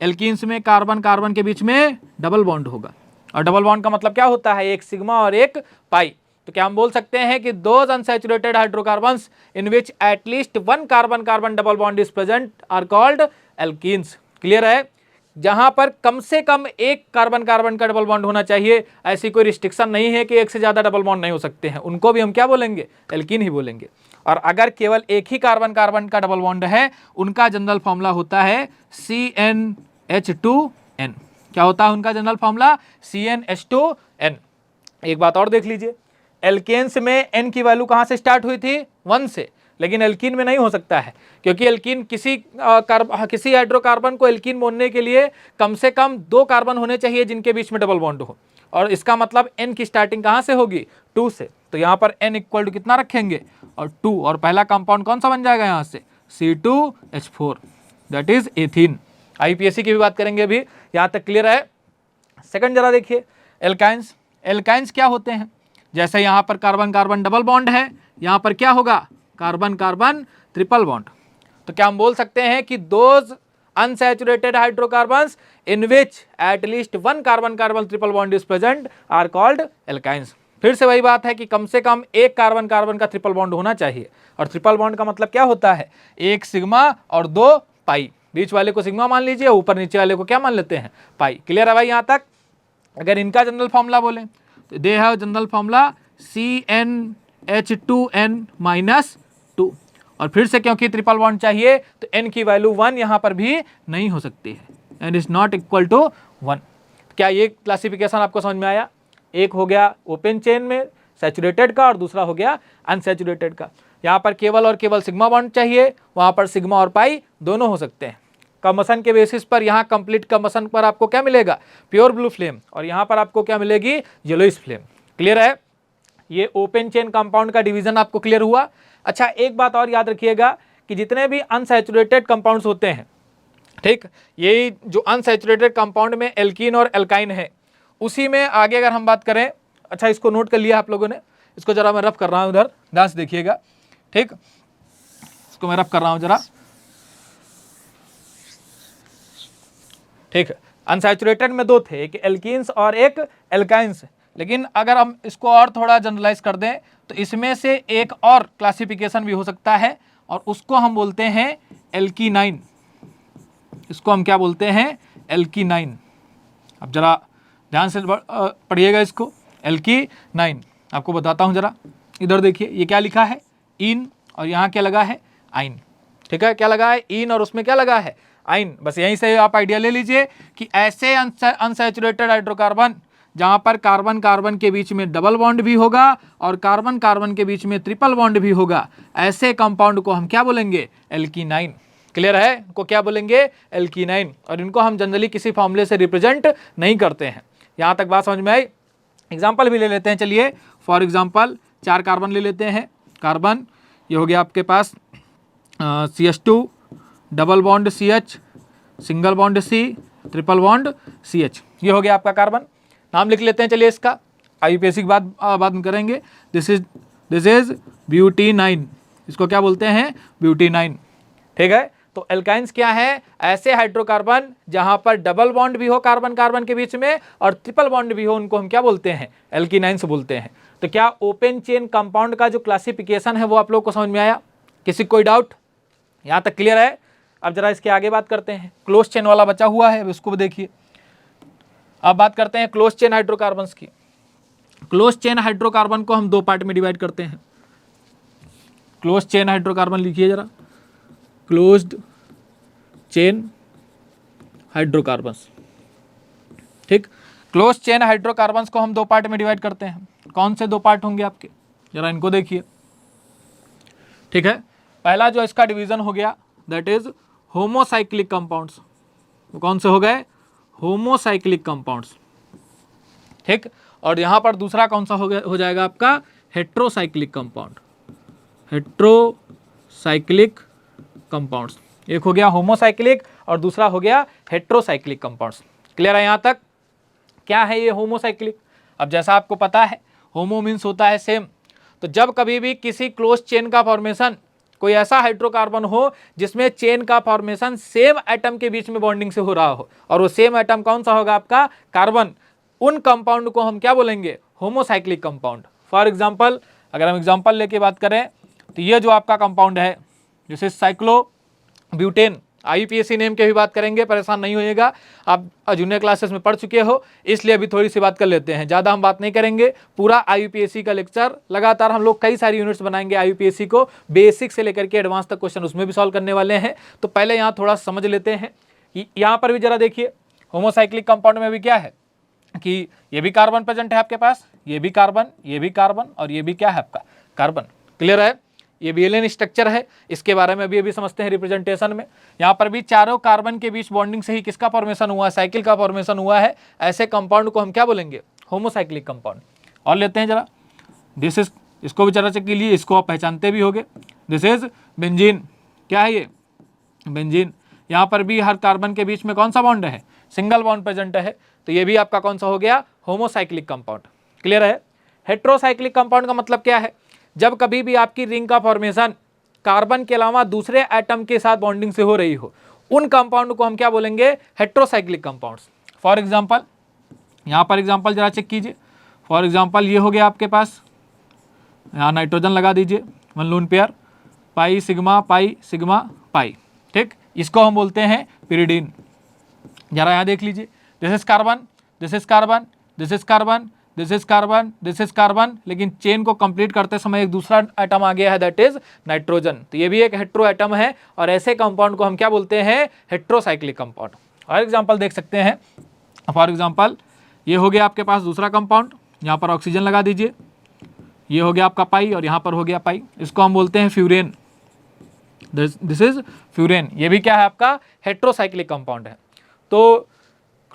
S1: एल्कीन्स में कार्बन कार्बन के बीच में डबल बॉन्ड होगा, और डबल बॉन्ड का मतलब क्या होता है, एक सिग्मा और एक पाई। तो क्या हम बोल सकते हैं कि those unsaturated hydrocarbons in which at least one carbon carbon double bond is present are called alkenes. Clear है, जहां पर कम से कम एक कार्बन कार्बन का डबल बॉन्ड होना चाहिए, ऐसी कोई रिस्ट्रिक्शन नहीं है कि एक से ज्यादा डबल बॉन्ड नहीं हो सकते हैं, उनको भी हम क्या बोलेंगे, एल्कीन ही बोलेंगे। और अगर केवल एक ही कार्बन कार्बन का डबल बॉन्ड है, उनका जनरल फॉर्मूला होता है CnH2n। क्या होता है उनका जनरल फॉर्मूला, CnH2n। एक बात और देख लीजिए, एल्केन्स में n की वैल्यू कहां से स्टार्ट हुई थी, 1 से, लेकिन एल्कीन में नहीं हो सकता है, क्योंकि एल्कीन किसी हाइड्रोकार्बन को एल्कीन बोलने के लिए कम से कम 2 कार्बन होने चाहिए जिनके बीच में डबल बॉन्ड हो, और इसका मतलब n की स्टार्टिंग कहां से होगी, 2 से। तो यहाँ पर n इक्वल टू कितना रखेंगे, और 2, और पहला कंपाउंड कौन सा बन जाएगा यहाँ से, C2H4, that is ethene. IUPAC की भी बात करेंगे अभी, यहाँ तक क्लियर है। सेकंड जरा देखिए, एल्काइंस। एल्काइंस क्या होते हैं, जैसे यहाँ पर कार्बन कार्बन डबल बॉन्ड है, यहाँ पर क्या होगा, कार्बन कार्बन ट्रिपल बॉन्ड। तो क्या हम बोल सकते हैं कि those unsaturated hydrocarbons in which at least one carbon carbon triple bond is present are called alkynes. फिर से वही बात है कि कम से कम एक कार्बन कार्बन का ट्रिपल बॉन्ड होना चाहिए, और ट्रिपल बॉन्ड का मतलब क्या होता है, एक सिग्मा और 2 पाई, बीच वाले को सिग्मा मान लीजिए, ऊपर नीचे वाले को क्या मान लेते हैं, पाई। क्लियर है भाई यहाँ तक। अगर इनका जनरल फॉर्मूला बोलें तो they have general formula CnH2n-2, और फिर से क्योंकि ट्रिपल बॉन्ड चाहिए तो n की वैल्यू 1 यहाँ पर भी नहीं हो सकती है, and is not equal to 1। क्या ये क्लासिफिकेशन आपको समझ में आया, एक हो गया ओपन चेन में सैचुरेटेड का, और दूसरा हो गया अनसैचुरेटेड का। यहाँ पर केवल और केवल सिग्मा बॉन्ड चाहिए, वहाँ पर सिग्मा और पाई दोनों हो सकते हैं। कम्बसन के बेसिस पर यहाँ कंप्लीट कम्बसन पर आपको क्या मिलेगा, प्योर ब्लू फ्लेम, और यहाँ पर आपको क्या मिलेगी, येलोइश फ्लेम। क्लियर है, ये ओपन चेन कंपाउंड का डिवीजन आपको क्लियर हुआ। अच्छा, एक बात और याद रखिएगा कि जितने भी अनसैचुरेटेड कंपाउंड्स होते हैं, ठीक, ये जो अनसैचुरेटेड कंपाउंड में एल्कीन और एल्काइन है, उसी में आगे अगर हम बात करें, अच्छा इसको नोट कर लिया आप लोगों ने, इसको जरा मैं रफ कर रहा हूं, उधर ध्यान से देखिएगा, ठीक, इसको मैं रफ कर रहा हूं जरा, ठीक। अनसैचुरेटेड में 2 थे, एक एल्कीन्स और एक एल्काइंस, लेकिन अगर हम इसको और थोड़ा जनरलाइज कर दें तो इसमें से एक और क्लासिफिकेशन भी हो सकता है, और उसको हम बोलते हैं एल्कीनाइन। इसको हम क्या बोलते हैं, एल्कीनाइन। अब जरा ध्यान से पढ़िएगा इसको, एल्कीनाइन। आपको बताता हूं जरा, इधर देखिए, ये क्या लिखा है, इन, और यहाँ क्या लगा है, आइन। ठीक है, क्या लगा है, इन, और उसमें क्या लगा है, आइन। बस यहीं से आप आइडिया ले लीजिए कि ऐसे अनसैचुरेटेड हाइड्रोकार्बन जहां पर कार्बन कार्बन के बीच में डबल बॉन्ड भी होगा और कार्बन कार्बन के बीच में ट्रिपल बॉन्ड भी होगा, ऐसे कंपाउंड को हम क्या बोलेंगे, एल्कीनाइन। क्लियर है, इनको क्या बोलेंगे, एल्कीनाइन, और इनको हम जनरली किसी फॉर्मूले से रिप्रेजेंट नहीं करते हैं। यहां तक बात समझ में आई। एग्जाम्पल भी ले लेते हैं, चलिए फॉर एग्जाम्पल 4 कार्बन ले लेते हैं। कार्बन ये हो गया आपके पास CH2, double bond CH, single bond C, triple bond CH, ये हो गया आपका कार्बन। नाम लिख लेते हैं, चलिए इसका, IUPAC की बात करेंगे। दिस इज ब्यूटेनाइन, इसको क्या बोलते हैं, ब्यूटेनाइन। ठीक है, तो एल्काइंस क्या है, ऐसे हाइड्रोकार्बन जहां पर डबल बॉन्ड भी हो कार्बन कार्बन के बीच में और ट्रिपल बॉन्ड भी हो, उनको हम क्या बोलते हैं, एल्कीनाइंस बोलते हैं। तो क्या ओपन चेन कंपाउंड का जो क्लासिफिकेशन है वो आप लोग को समझ में आया, किसी कोई डाउट, यहां तक क्लियर है। अब जरा इसके आगे बात करते हैं, क्लोज चेन वाला बचा हुआ है, उसको भी देखिए। अब बात करते हैं क्लोज चेन हाइड्रोकार्बन्स की। क्लोज चेन हाइड्रोकार्बन को हम 2 पार्ट में डिवाइड करते हैं। क्लोज चेन हाइड्रोकार्बन लिखिए जरा, क्लोज्ड चेन हाइड्रोकार्बन्स। ठीक, क्लोज चेन हाइड्रोकार्बन्स को हम 2 पार्ट में डिवाइड करते हैं। कौन से 2 पार्ट होंगे आपके, जरा इनको देखिए। ठीक है, पहला जो इसका डिवीजन हो गया दैट इज होमोसाइक्लिक कंपाउंड्स। कौन से हो गए, होमोसाइक्लिक कंपाउंड्स। ठीक, और यहां पर दूसरा कौन सा हो जाएगा आपका, हेट्रोसाइक्लिक कंपाउंड। हेट्रोसाइक्लिक कंपाउंड्स, एक हो गया होमोसाइक्लिक और दूसरा हो गया हेट्रोसाइक्लिक कंपाउंड्स। क्लियर है यहां तक। क्या है ये होमोसाइक्लिक? अब जैसा आपको पता है होमो मीन्स होता है सेम, तो जब कभी भी किसी क्लोज चेन का फॉर्मेशन, कोई ऐसा हाइड्रोकार्बन हो जिसमें चेन का फॉर्मेशन सेम एटम के बीच में बॉन्डिंग से हो रहा हो, और वो सेम एटम कौन सा होगा? आपका कार्बन, उन कंपाउंड को हम क्या बोलेंगे? Homocyclic compound. फॉर एग्जांपल अगर हम एग्जांपल लेके बात करें तो ये जो आपका कंपाउंड है जैसे साइक्लोब्यूटेन, आईयूपीएसी नेम के भी बात करेंगे, परेशान नहीं होइएगा, आप जूनियर क्लासेस में पढ़ चुके हो, इसलिए अभी थोड़ी सी बात कर लेते हैं, ज़्यादा हम बात नहीं करेंगे। पूरा आईयूपीएसी का लेक्चर लगातार हम लोग कई सारी यूनिट्स बनाएंगे आईयूपीएसी को, बेसिक से लेकर के एडवांस तक क्वेश्चन उसमें भी सॉल्व करने वाले हैं। तो पहले यहाँ थोड़ा समझ लेते हैं कि यहाँ पर भी जरा देखिए होमोसाइक्लिक कंपाउंड में भी क्या है कि ये भी कार्बन प्रेजेंट है आपके पास, ये भी कार्बन, ये भी कार्बन, और ये भी क्या है आपका कार्बन। क्लियर है? ये भी एलियन स्ट्रक्चर है, इसके बारे में अभी समझते हैं रिप्रेजेंटेशन में। यहाँ पर भी चारों कार्बन के बीच बॉन्डिंग से ही किसका फॉर्मेशन हुआ है? साइकिल का फॉर्मेशन हुआ है। ऐसे कंपाउंड को हम क्या बोलेंगे? Homocyclic compound. और लेते हैं जरा, दिस इज, इसको भी जरा चेक कीजिए, इसको आप पहचानते भी होंगे, दिस इज बेंजीन। क्या है ये? बेंजीन। यहाँ पर भी हर कार्बन के बीच में कौन सा बॉन्ड है? सिंगल बॉन्ड प्रेजेंट है, तो ये भी आपका कौन सा हो गया? Homocyclic compound. क्लियर है? हेट्रोसाइक्लिक कंपाउंड का मतलब क्या है? जब कभी भी आपकी रिंग का फॉर्मेशन कार्बन के अलावा दूसरे एटम के साथ बॉन्डिंग से हो रही हो, उन कंपाउंड को हम क्या बोलेंगे? Heterocyclic compounds. फॉर एग्जांपल यहाँ पर एग्जांपल जरा चेक कीजिए, फॉर एग्जांपल ये हो गया आपके पास, यहाँ नाइट्रोजन लगा दीजिए, one loan pair, pi sigma pi sigma pi, ठीक, इसको हम बोलते हैं पिरिडीन। जरा यहाँ देख लीजिए, this is carbon, this is carbon, this is carbon, this is carbon, this is carbon, लेकिन चेन को कंप्लीट करते समय एक दूसरा एटम आ गया है, दैट इज नाइट्रोजन। तो ये भी एक हेट्रो एटम है, और ऐसे कंपाउंड को हम क्या बोलते हैं? Heterocyclic compound. और एग्जांपल देख सकते हैं, फॉर एग्जांपल ये हो गया आपके पास दूसरा कंपाउंड, यहाँ पर ऑक्सीजन लगा दीजिए, ये हो गया आपका पाई और यहाँ पर हो गया पाई, इसको हम बोलते हैं फ्यूरेन, दिस इज फ्यूरेन। ये भी क्या है? आपका हेट्रोसाइक्लिक कंपाउंड है। तो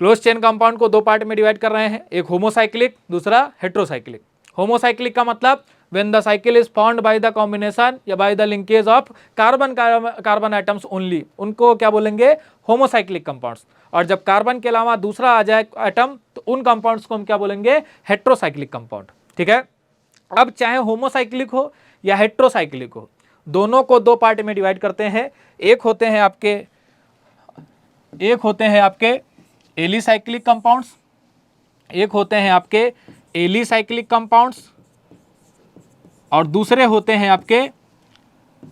S1: क्लोज चेन कंपाउंड को दो पार्ट में डिवाइड कर रहे हैं, एक होमोसाइक्लिक, दूसरा हेट्रोसाइक्लिक। होमोसाइक्लिक का मतलब when the cycle is formed by the combination या by the linkage of carbon atoms only, उनको क्या बोलेंगे? Homocyclic compounds. और जब कार्बन के अलावा दूसरा आ जाए एटम, तो उन कंपाउंड्स को हम क्या बोलेंगे? Heterocyclic compound. ठीक है? अब चाहे होमोसाइक्लिक हो या हेट्रोसाइक्लिक हो, दोनों को दो पार्ट में डिवाइड करते हैं। एक होते हैं आपके एलिसाइक्लिक कंपाउंड्स, एक होते हैं आपके एलिसाइक्लिक कंपाउंड्स, और दूसरे होते हैं आपके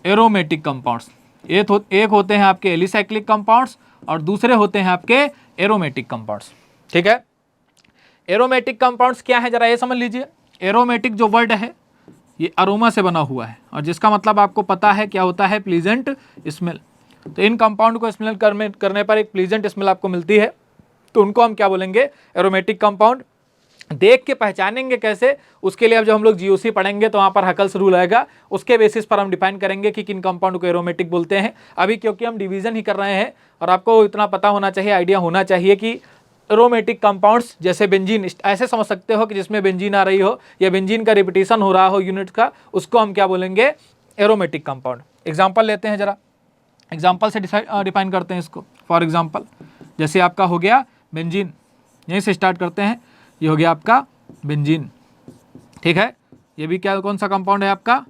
S1: एरोमेटिक कंपाउंड्स। एक होते हैं आपके एलिसाइक्लिक कंपाउंड्स और दूसरे होते हैं आपके एरोमेटिक कंपाउंड्स। ठीक है? एरोमेटिक कंपाउंड्स क्या है, जरा ये समझ लीजिए। एरोमेटिक जो वर्ड है ये अरोमा से बना हुआ है, और जिसका मतलब आपको पता है क्या होता है? Pleasant smell. तो इन कंपाउंड को स्मेल करने पर एक प्लीजेंट स्मेल आपको मिलती है, तो उनको हम क्या बोलेंगे? Aromatic compound. देख के पहचानेंगे कैसे? उसके लिए अब जब हम लोग जीओसी पढ़ेंगे तो वहाँ पर हकल्स रूल आएगा, उसके बेसिस पर हम डिफाइन करेंगे कि किन कंपाउंड को एरोमेटिक बोलते हैं। अभी क्योंकि हम डिवीजन ही कर रहे हैं, और आपको इतना पता होना चाहिए, आइडिया होना चाहिए कि एरोमेटिक कंपाउंड्स जैसे बेंजीन, ऐसे समझ सकते हो कि जिसमें बेंजीन आ रही हो या बेंजीन का रिपीटिशन हो रहा हो यूनिट का, उसको हम क्या बोलेंगे? Aromatic compound. एग्जाम्पल लेते हैं, जरा एग्जाम्पल से डिफाइन करते हैं इसको। फॉर एग्जाम्पल जैसे आपका हो गया बेंजीन, यहीं से स्टार्ट करते हैं, ये हो गया आपका बेंजीन। ठीक है? ये भी क्या, कौन सा कंपाउंड है? आपका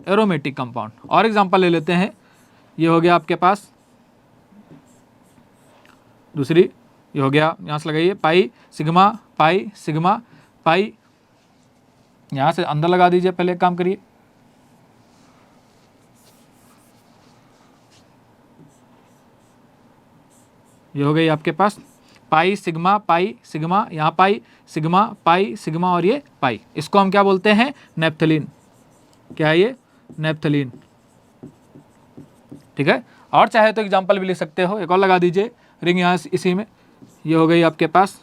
S1: एरोमेटिक कंपाउंड। और एग्जांपल ले लेते हैं, ये हो गया आपके पास दूसरी, ये हो गया, यहाँ से लगाइए, pi sigma pi sigma pi, यहाँ से अंदर लगा दीजिए, पहले एक काम करिए, ये हो गई आपके पास पाई सिग्मा, यहाँ पाई सिग्मा और ये पाई, इसको हम क्या बोलते हैं? नेप्थलीन। क्या है ये? नेप्थलीन। ठीक है? और चाहे तो एग्जांपल भी लिख सकते हो, एक और लगा दीजिए रिंग यहाँ इसी में, ये हो गई आपके पास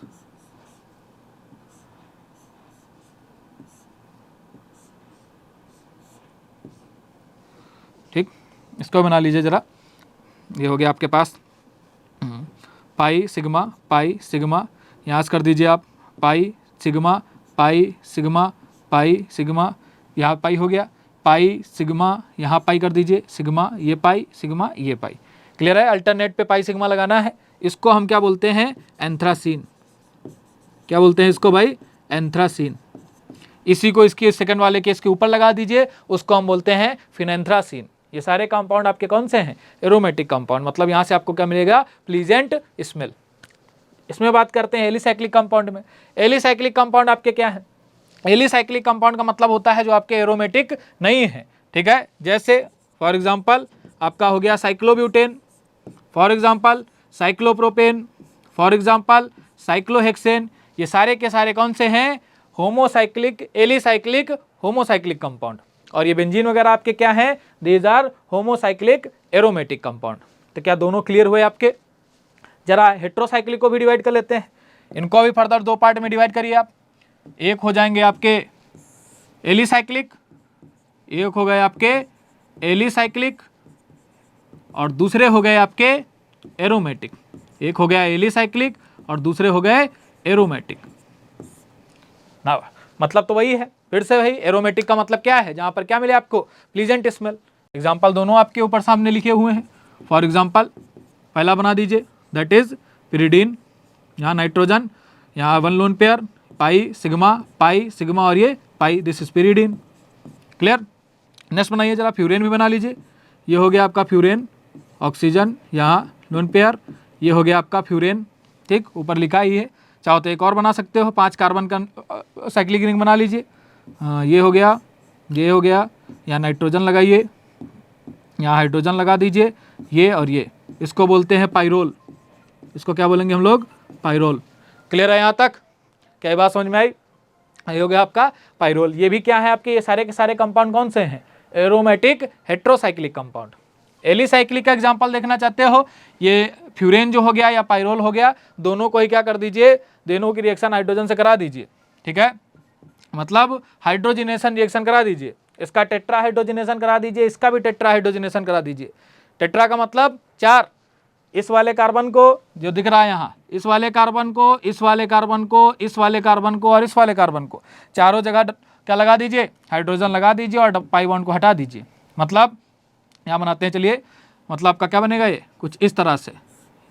S1: ठीक, इसको बना लीजिए जरा, ये हो गया आपके पास पाई सिग्मा, यहाँ से कर दीजिए आप पाई सिग्मा यहाँ पाई हो गया, पाई सिग्मा, यहाँ पाई कर दीजिए, सिग्मा ये पाई क्लियर है? अल्टरनेट पे पाई सिग्मा लगाना है। इसको हम क्या बोलते हैं? एंथ्रासीन। क्या बोलते हैं इसको भाई, एंथ्रासीन। इसी को इसके सेकंड वाले केस के ऊपर लगा दीजिए, उसको हम बोलते हैं फिनेंथ्रासीन। ये सारे कंपाउंड आपके कौन से हैं, एरोमेटिक कंपाउंड। मतलब यहाँ से आपको क्या मिलेगा, प्लीजेंट स्मेल। इसमें बात करते हैं एलिसाइक्लिक कंपाउंड में। एलिसाइक्लिक कंपाउंड आपके क्या है, एलिसाइक्लिक कंपाउंड का मतलब होता है जो आपके एरोमेटिक नहीं है, ठीक है। जैसे फॉर एग्जांपल आपका हो गया cyclobutane, for example cyclopropane, for example cyclohexane. ये सारे के सारे कौन से हैं, होमोसाइक्लिक, एलिसाइक्लिक, होमोसाइक्लिक कंपाउंड। और ये बेंजीन वगैरह आपके क्या हैं, these are homocyclic aromatic compound. तो क्या दोनों क्लियर हुए आपके। जरा हेट्रोसाइक्लिक को भी डिवाइड कर लेते हैं, इनको भी फर्दर दो पार्ट में डिवाइड करिए आप। एक हो जाएंगे आपके एलिसाइक्लिक, एक हो गए आपके एलिसाइक्लिक और दूसरे हो गए आपके एरोमेटिक। एक हो गया एलिसाइक्लिक और दूसरे हो गए एरोमेटिक ना। मतलब तो वही है, फिर से वही, एरोमेटिक का मतलब क्या है, जहां पर क्या मिले आपको, प्लीजेंट स्मेल। एग्जाम्पल दोनों आपके ऊपर सामने लिखे हुए हैं। फॉर एग्जाम्पल पहला बना दीजिए, दैट इज पिरिडीन, यहाँ नाइट्रोजन, यहाँ 1 लोन पेयर, पाई सिग्मा और ये pi, this is pyridine. Clear. Next बनाइए जरा, फ्यूरेन भी बना लीजिए। ये हो गया आपका फ्यूरेन, ऑक्सीजन, यहाँ लोन पेयर, ये हो गया आपका फ्यूरेन, ठीक, ऊपर लिखा ही है। चाहो तो एक और बना सकते हो, 5 कार्बन का साइक्लिक रिंग बना लीजिए। ये हो गया, ये हो गया, यहाँ नाइट्रोजन लगाइए, यहाँ हाइड्रोजन लगा दीजिए, ये और ये, इसको बोलते हैं पाइरोल। इसको क्या बोलेंगे हम लोग, पाइरोल। क्लियर है यहाँ तक, क्या बात समझ में आई। ये हो गया आपका पाइरोल। ये भी क्या है आपके, ये सारे के सारे कंपाउंड कौन से हैं, एरोमेटिक हेट्रोसाइक्लिक कंपाउंड। एलिसाइक्लिक का एग्जांपल देखना चाहते हो, ये फ्यूरेन जो हो गया या पाइरोल हो गया, दोनों को ही क्या कर दीजिए, दोनों की रिएक्शन हाइड्रोजन से करा दीजिए, ठीक है। मतलब हाइड्रोजिनेशन रिएक्शन करा दीजिए, इसका टेट्रा हाइड्रोजिनेशन करा दीजिए, इसका भी टेट्रा हाइड्रोजिनेशन करा दीजिए। टेट्रा का मतलब 4, इस वाले कार्बन को जो दिख रहा है यहाँ, इस वाले कार्बन को, इस वाले कार्बन को, इस वाले कार्बन को और इस वाले कार्बन को, चारों जगह क्या लगा दीजिए, हाइड्रोजन लगा दीजिए और पाई बॉन्ड को हटा दीजिए। मतलब यहाँ बनाते हैं, चलिए, मतलब आपका क्या बनेगा, ये कुछ इस तरह से,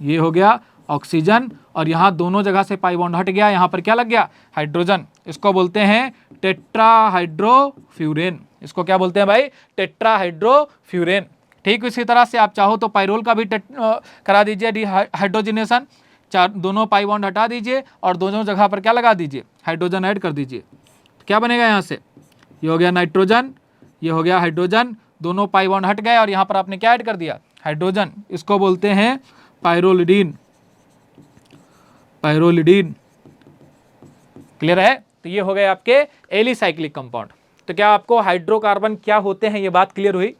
S1: ये हो गया ऑक्सीजन और यहाँ दोनों जगह से पाई बॉन्ड हट गया, यहाँ पर क्या लग गया, हाइड्रोजन। इसको बोलते हैं टेट्राहाइड्रोफ्यूरेन। इसको क्या बोलते हैं भाई, टेट्राहाइड्रोफ्यूरेन। ठीक इसी तरह से आप चाहो तो पाइरोल का भी करा दीजिए हाइड्रोजिनेशन, दोनों पाई बॉन्ड हटा दीजिए और दोनों जगह पर क्या लगा दीजिए, हाइड्रोजन ऐड कर दीजिए। तो क्या बनेगा यहाँ से, ये हो गया नाइट्रोजन, ये हो गया हाइड्रोजन, दोनों पाई बॉन्ड हट गए और यहाँ पर आपने क्या ऐड कर दिया, हाइड्रोजन। इसको बोलते हैं पाइरोलिडीन, पाइरोलिडीन। क्लियर है। तो ये हो गए आपके एलिसाइक्लिक कंपाउंड। तो क्या आपको हाइड्रोकार्बन क्या होते हैं ये बात क्लियर हुई।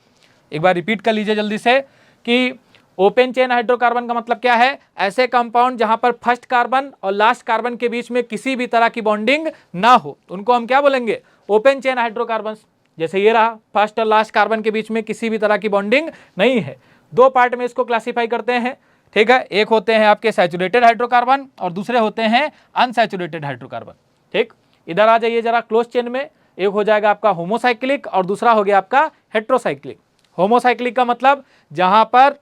S1: एक बार रिपीट कर लीजिए जल्दी से कि ओपन चेन हाइड्रोकार्बन का मतलब क्या है, ऐसे कंपाउंड जहां पर फर्स्ट कार्बन और लास्ट कार्बन के बीच में किसी भी तरह की बॉन्डिंग ना हो, उनको हम क्या बोलेंगे, ओपन चेन हाइड्रोकार्बन। जैसे ये रहा, फर्स्ट और लास्ट कार्बन के बीच में किसी भी तरह की बॉन्डिंग नहीं है। 2 पार्ट में इसको क्लासिफाई करते हैं, ठीक है। एक होते हैं आपके सैचुरेटेड हाइड्रोकार्बन और दूसरे होते हैं अनसैचुरेटेड हाइड्रोकार्बन। ठीक, इधर आ जाइए जरा क्लोज चेन में, एक हो जाएगा आपका होमोसाइक्लिक और दूसरा हो गया आपका हेट्रोसाइक्लिक। होमोसाइक्लिक का मतलब जहां पर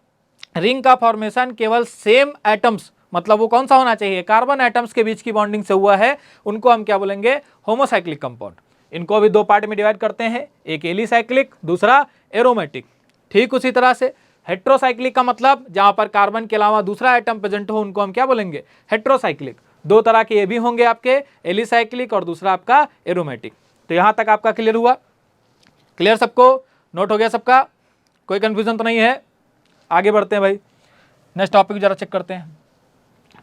S1: रिंग का फॉर्मेशन केवल सेम एटम्स, मतलब वो कौन सा होना चाहिए, कार्बन एटम्स के बीच की बॉन्डिंग से हुआ है, उनको हम क्या बोलेंगे, होमोसाइक्लिक कंपाउंड। इनको भी 2 पार्ट में डिवाइड करते हैं, एक एलिसाइक्लिक दूसरा एरोमेटिक। ठीक उसी तरह से हेट्रोसाइक्लिक का मतलब जहां पर कार्बन के अलावा दूसरा एटम प्रेजेंट हो, उनको हम क्या बोलेंगे, हेट्रोसाइक्लिक। 2 तरह के ये भी होंगे आपके, एलिसाइक्लिक और दूसरा आपका एरोमेटिक। तो यहां तक आपका क्लियर हुआ, क्लियर सबको, नोट हो गया सबका, कोई कंफ्यूजन तो नहीं है। आगे बढ़ते हैं भाई, नेक्स्ट टॉपिक जरा चेक करते हैं।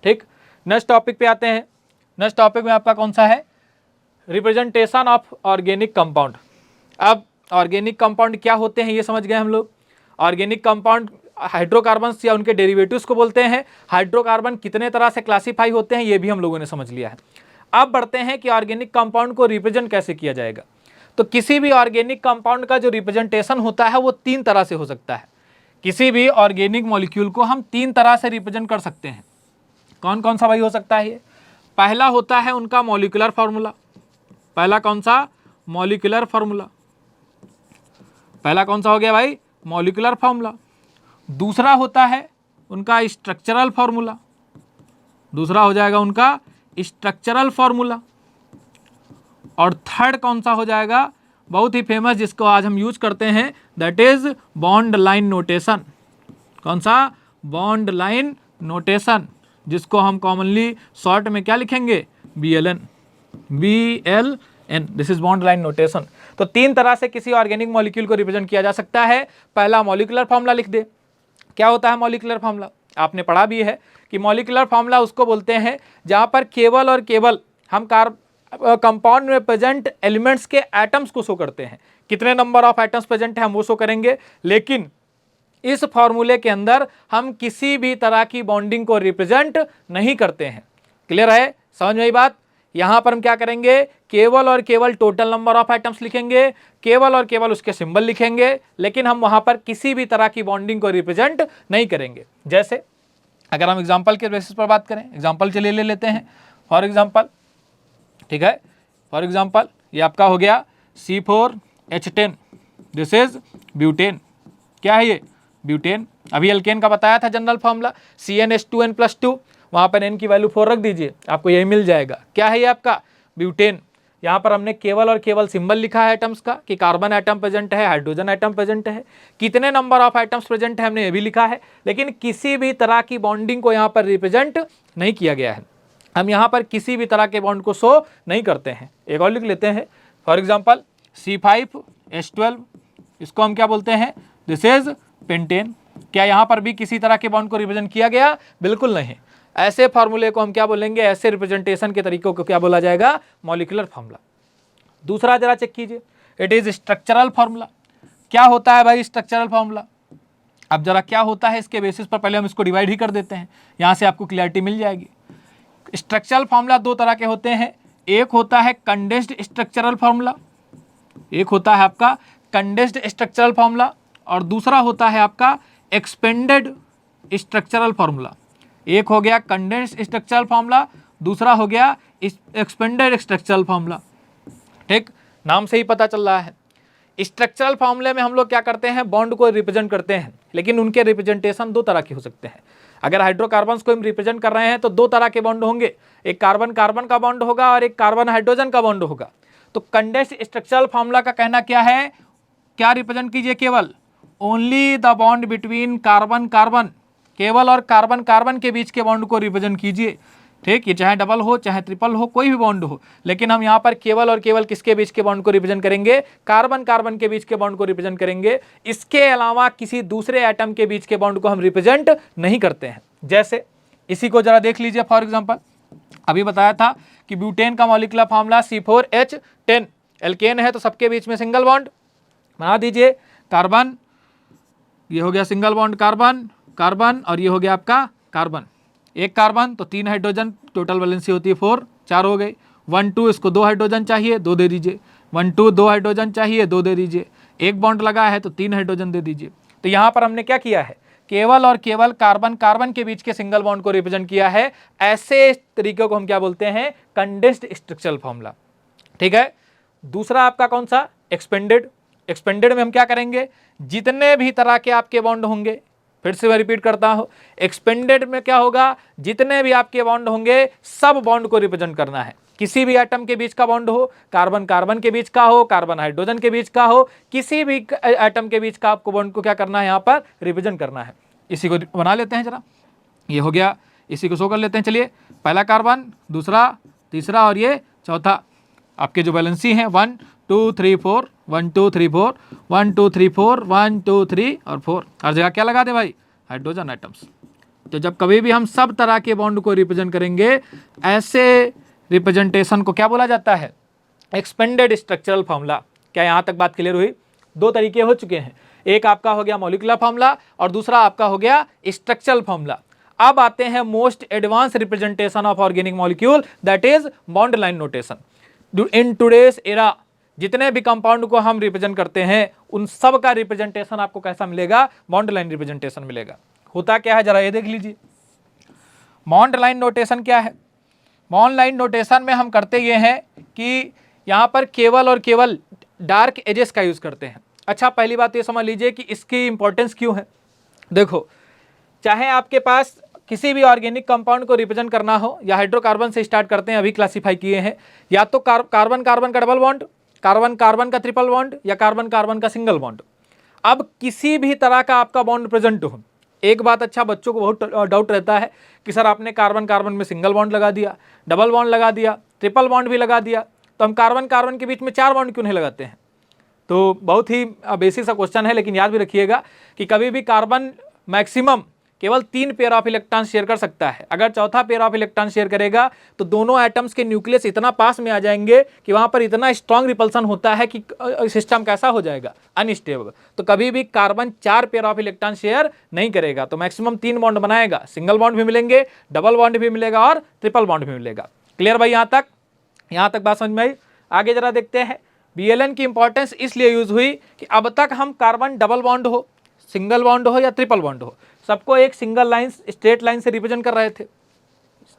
S1: ठीक, नेक्स्ट टॉपिक पे आते हैं। नेक्स्ट टॉपिक में आपका कौन सा है, रिप्रेजेंटेशन ऑफ ऑर्गेनिक कंपाउंड। अब ऑर्गेनिक कंपाउंड क्या होते हैं ये समझ गए हम लोग। ऑर्गेनिक कंपाउंड हाइड्रोकार्बन्स या उनके डेरिवेटिव्स को बोलते हैं। हाइड्रोकार्बन कितने तरह से क्लासीफाई होते हैं ये भी हम लोगों ने समझ लिया है। अब बढ़ते हैं कि ऑर्गेनिक कंपाउंड को रिप्रेजेंट कैसे किया जाएगा। तो किसी भी ऑर्गेनिक कंपाउंड का जो रिप्रेजेंटेशन होता है वो 3 तरह से हो सकता है। किसी भी ऑर्गेनिक मॉलिक्यूल को हम 3 तरह से रिप्रेजेंट कर सकते हैं। कौन कौन सा भाई हो सकता है ये, पहला होता है उनका मॉलिक्यूलर फार्मूला। पहला कौन सा, मॉलिक्यूलर फार्मूला। पहला कौन सा हो गया भाई, मॉलिक्यूलर फार्मूला। दूसरा होता है उनका स्ट्रक्चरल फार्मूला, दूसरा हो जाएगा उनका स्ट्रक्चरल फॉर्मूला, और थर्ड कौन सा हो जाएगा, बहुत ही फेमस जिसको आज हम यूज करते हैं, that is bond line notation. कौन सा, बॉन्ड लाइन नोटेशन, जिसको हम कॉमनली शॉर्ट में क्या लिखेंगे, BLN, this is bond line notation. तो तीन तरह से किसी ऑर्गेनिक मॉलिक्यूल को रिप्रेजेंट किया जा सकता है। पहला मॉलिक्यूलर फॉर्मूला लिख दे। क्या होता है मॉलिक्यूलर फॉर्मूला, आपने पढ़ा भी है कि मॉलिक्यूलर फॉर्मूला उसको बोलते हैं जहां पर केवल और केवल हम कंपाउंड में प्रेजेंट एलिमेंट्स के एटम्स को शो करते हैं। कितने नंबर ऑफ एटम्स प्रेजेंट है हम वो शो करेंगे, लेकिन इस फॉर्मूले के अंदर हम किसी भी तरह की बॉन्डिंग को रिप्रेजेंट नहीं करते हैं। क्लियर है, समझ में आई बात। यहां पर हम क्या करेंगे, केवल और केवल टोटल नंबर ऑफ एटम्स लिखेंगे, केवल और केवल उसके सिंबल लिखेंगे, लेकिन हम वहां पर किसी भी तरह की बॉन्डिंग को रिप्रेजेंट नहीं करेंगे। जैसे अगर हम एग्जांपल के बेसिस पर बात करें, एग्जांपल चलिए ले लेते हैं। फॉर एग्जांपल, ठीक है, फॉर एग्जांपल ये आपका हो गया C4H10, दिस इज ब्यूटेन। क्या है ये, ब्यूटेन। अभी एल्केन का बताया था जनरल फॉर्मूला, CnH2n+2, वहां पर n की वैल्यू 4 रख दीजिए, आपको यही मिल जाएगा। क्या है ये आपका, ब्यूटेन। यहाँ पर हमने केवल और केवल सिंबल लिखा है एटम्स का कि कार्बन एटम प्रेजेंट है, हाइड्रोजन एटम प्रेजेंट है, कितने नंबर ऑफ एटम्स प्रेजेंट है हमने ये भी लिखा है, लेकिन किसी भी तरह की बॉन्डिंग को यहाँ पर रिप्रेजेंट नहीं किया गया है। हम यहाँ पर किसी भी तरह के बॉन्ड को शो नहीं करते हैं। एक और लिख लेते हैं, फॉर एग्जांपल C5H12, इसको हम क्या बोलते हैं, दिस इज पेंटेन। क्या यहाँ पर भी किसी तरह के बॉन्ड को रिप्रेजेंट किया गया, बिल्कुल नहीं। ऐसे फॉर्मूले को हम क्या बोलेंगे, ऐसे रिप्रेजेंटेशन के तरीकों को क्या बोला जाएगा, मॉलिक्यूलर फॉर्मूला। दूसरा जरा चेक कीजिए, इट इज स्ट्रक्चरल फॉर्मूला। क्या होता है भाई स्ट्रक्चरल फॉर्मूला, अब जरा क्या होता है इसके बेसिस पर पहले हम इसको डिवाइड ही कर देते हैं, यहाँ से आपको क्लियरिटी मिल जाएगी। स्ट्रक्चरल फॉर्मूला दो तरह के होते हैं, एक होता है कंडेंस्ड स्ट्रक्चरल फॉर्मूला, एक होता है आपका कंडेंस्ड स्ट्रक्चरल फॉर्मूला, और दूसरा होता है आपका एक्सपेंडेड स्ट्रक्चरल फॉर्मूला। एक हो गया कंडेंस्ड स्ट्रक्चरल फॉर्मूला, दूसरा हो गया एक्सपेंडेड स्ट्रक्चरल फॉर्मूला। ठीक, नाम से ही पता चल रहा है। स्ट्रक्चरल फॉर्मूले में हम लोग क्या करते हैं, बॉन्ड को रिप्रेजेंट करते हैं, लेकिन उनके रिप्रेजेंटेशन दो तरह के हो सकते हैं। अगर हाइड्रोकार्बन्स को हम रिप्रेजेंट कर रहे हैं तो दो तरह के बॉन्ड होंगे, एक कार्बन कार्बन का बॉन्ड होगा और एक कार्बन हाइड्रोजन का बॉन्ड होगा। तो कंडेंस्ड स्ट्रक्चरल फॉर्मूला का कहना क्या है, क्या रिप्रेजेंट कीजिए, केवल only the bond between carbon carbon, केवल और कार्बन कार्बन के बीच के बॉन्ड को रिप्रेजेंट कीजिए। ठीक, ये चाहे डबल हो चाहे ट्रिपल हो, कोई भी बॉन्ड हो, लेकिन हम यहाँ पर केवल और केवल किसके बीच के बॉन्ड को रिप्रेजेंट करेंगे, कार्बन कार्बन के बीच के बॉन्ड को रिप्रेजेंट करेंगे। इसके अलावा किसी दूसरे एटम के बीच के बॉन्ड को हम रिप्रेजेंट नहीं करते हैं। जैसे इसी को जरा देख लीजिए, फॉर एग्जांपल अभी बताया था कि ब्यूटेन का मॉलिक्यूलर फॉर्मूला C4H10, एल्केन है तो सबके बीच में सिंगल बॉन्ड बना दीजिए, कार्बन, ये हो गया सिंगल बॉन्ड कार्बन कार्बन, और ये हो गया आपका कार्बन, एक कार्बन तो 3 हाइड्रोजन, टोटल वैलेंसी होती है 4, 4 हो गई। 1 2, इसको 2 हाइड्रोजन चाहिए, 2 दे दीजिए। 1 2, 2 हाइड्रोजन चाहिए, 2 दे दीजिए। एक बॉन्ड लगा है तो 3 हाइड्रोजन दे दीजिए। तो यहाँ पर हमने क्या किया है, केवल और केवल कार्बन कार्बन के बीच के सिंगल बॉन्ड को रिप्रेजेंट किया है। ऐसे तरीके को हम क्या बोलते हैं, कंडेंस्ड स्ट्रक्चरल फॉर्मूला। ठीक है, दूसरा आपका कौन सा, एक्सपेंडेड। एक्सपेंडेड में हम क्या करेंगे, जितने भी तरह के आपके बॉन्ड होंगे, फिर से मैं रिपीट करता हूं, एक्सपेंडेड में क्या होगा, जितने भी आपके बॉन्ड होंगे सब बॉन्ड को रिप्रेजेंट करना है। किसी भी एटम के बीच का बॉन्ड हो, कार्बन कार्बन के बीच का हो, कार्बन हाइड्रोजन के बीच का हो, किसी भी एटम के बीच का आपको बॉन्ड को क्या करना है, यहाँ पर रिप्रेजेंट करना है। इसी को बना लेते हैं जरा, ये हो गया, इसी को शो कर लेते हैं। चलिए, पहला कार्बन, दूसरा, तीसरा और ये चौथा, आपके जो वैलेंसी हैं 1 2 3 4, 1 2 3 4, 1 2 3 4, 1 2 3 और 4, हर जगह क्या लगा दे भाई, हाइड्रोजन एटम्स। तो जब कभी भी हम सब तरह के बॉन्ड को रिप्रेजेंट करेंगे, ऐसे रिप्रेजेंटेशन को क्या बोला जाता है, एक्सपेंडेड स्ट्रक्चरल फॉर्मूला। क्या यहाँ तक बात क्लियर हुई? दो तरीके हो चुके हैं, एक आपका हो गया मॉलिक्यूलर फॉर्मूला और दूसरा आपका हो गया स्ट्रक्चरल फॉर्मूला। अब आते हैं most advance representation of organic molecule, that is bond line notation. In today's era जितने भी कंपाउंड को हम रिप्रेजेंट करते हैं उन सब का रिप्रेजेंटेशन आपको कैसा मिलेगा, बॉन्ड लाइन रिप्रेजेंटेशन मिलेगा। होता क्या है जरा ये देख लीजिए, बॉन्ड लाइन नोटेशन क्या है। बॉन्ड लाइन नोटेशन में हम करते ये हैं कि यहाँ पर केवल और केवल डार्क एजेस का यूज करते हैं। अच्छा, पहली बात ये समझ लीजिए कि इसकी इंपॉर्टेंस क्यों है। देखो, चाहे आपके पास किसी भी ऑर्गेनिक कंपाउंड को रिप्रेजेंट करना हो या हाइड्रोकार्बन से स्टार्ट करते हैं, अभी क्लासीफाई किए हैं, या तो कार्बन कार्बन का डबल बॉन्ड, कार्बन कार्बन का ट्रिपल बॉन्ड या कार्बन कार्बन का सिंगल बॉन्ड। अब किसी भी तरह का आपका बॉन्ड प्रेजेंट हो, एक बात अच्छा बच्चों को बहुत डाउट रहता है कि सर आपने कार्बन कार्बन में सिंगल बॉन्ड लगा दिया, डबल बॉन्ड लगा दिया, ट्रिपल बॉन्ड भी लगा दिया, तो हम कार्बन कार्बन के बीच में 4 बॉन्ड क्यों नहीं लगाते हैं? तो बहुत ही बेसिक सा क्वेश्चन है, लेकिन याद भी रखिएगा कि कभी भी कार्बन मैक्सिमम केवल 3 पेयर ऑफ इलेक्ट्रॉन शेयर कर सकता है। अगर चौथा पेयर ऑफ इलेक्ट्रॉन शेयर करेगा तो दोनों एटम्स के न्यूक्लियस इतना पास में आ जाएंगे कि वहां पर इतना स्ट्रॉन्ग रिपल्सन होता है कि सिस्टम कैसा हो जाएगा, अनस्टेबल। तो कभी भी carbon 4 pair of electron share नहीं करेगा, तो मैक्सिमम 3 बॉन्ड बनाएगा, सिंगल बॉन्ड भी मिलेंगे, डबल बॉन्ड भी मिलेगा और ट्रिपल बॉन्ड भी मिलेगा। क्लियर भाई? यहाँ तक बात समझ में आई? आगे जरा देखते हैं। BLN की इंपॉर्टेंस इसलिए यूज हुई कि अब तक हम कार्बन डबल बॉन्ड हो, सिंगल बॉन्ड हो या ट्रिपल बॉन्ड हो, सबको एक सिंगल लाइन, स्ट्रेट लाइन से रिप्रेजेंट कर रहे थे।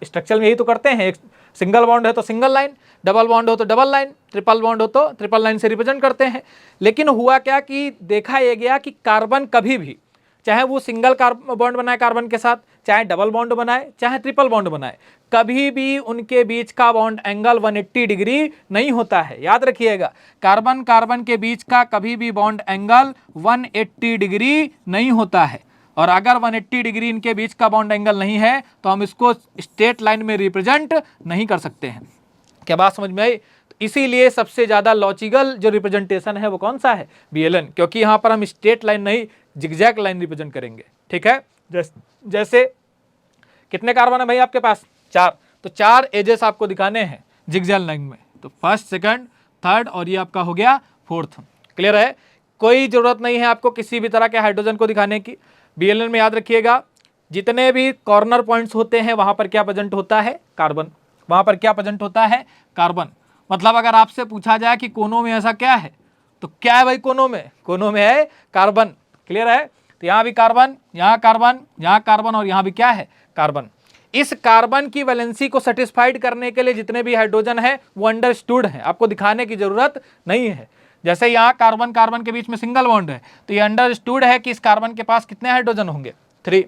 S1: स्ट्रक्चर में यही तो करते हैं, एक सिंगल बॉन्ड है तो सिंगल लाइन, डबल बॉन्ड हो तो डबल लाइन, ट्रिपल बॉन्ड हो तो ट्रिपल लाइन से रिप्रेजेंट करते हैं। लेकिन हुआ क्या कि देखा यह गया कि कार्बन कभी भी, चाहे वो सिंगल बॉन्ड बनाए कार्बन के साथ, चाहे डबल बॉन्ड बनाए, चाहे ट्रिपल बॉन्ड बनाए, कभी भी उनके बीच का बॉन्ड एंगल 180 डिग्री नहीं होता है। याद रखिएगा, कार्बन कार्बन के बीच का कभी भी बॉन्ड एंगल 180 डिग्री नहीं होता है। और अगर 180 डिग्री इनके बीच का बॉन्ड एंगल नहीं है तो हम इसको स्ट्रेट लाइन में रिप्रेजेंट नहीं कर सकते हैं। क्या बात समझ में आई? इसीलिए सबसे ज्यादा लॉजिकल जो रिप्रेजेंटेशन है वो कौन सा है? BLN, क्योंकि यहां पर हम स्ट्रेट लाइन नहीं जिगजैग लाइन रिप्रेजेंट करेंगे। ठीक है? जैसे कितने कार्बन है भाई आपके पास? 4, तो 4 एजेस आपको दिखाने हैं जिगजैग लाइन में, तो फर्स्ट, सेकंड, थर्ड और ये आपका हो गया फोर्थ। क्लियर है? कोई जरूरत नहीं है आपको किसी भी तरह के हाइड्रोजन को दिखाने की। BLN में याद रखिएगा, जितने भी कॉर्नर पॉइंट्स होते हैं वहां पर क्या प्रेजेंट होता है? कार्बन। वहां पर क्या प्रेजेंट होता है? कार्बन। मतलब अगर आपसे पूछा जाए कि कोनों में ऐसा क्या है, तो क्या है भाई कोनों में? कोनों में है कार्बन। क्लियर है? तो यहां भी कार्बन, यहां कार्बन, यहां कार्बन और यहां भी क्या है? कार्बन। इस कार्बन की वैलेंसी को सेटिस्फाइड करने के लिए जितने भी हाइड्रोजन है वो अंडरस्टूड है, आपको दिखाने की जरूरत नहीं है। जैसे यहाँ कार्बन कार्बन के बीच में सिंगल बॉन्ड है, तो ये अंडरस्टूड है कि इस कार्बन के पास कितने हाइड्रोजन होंगे? 3।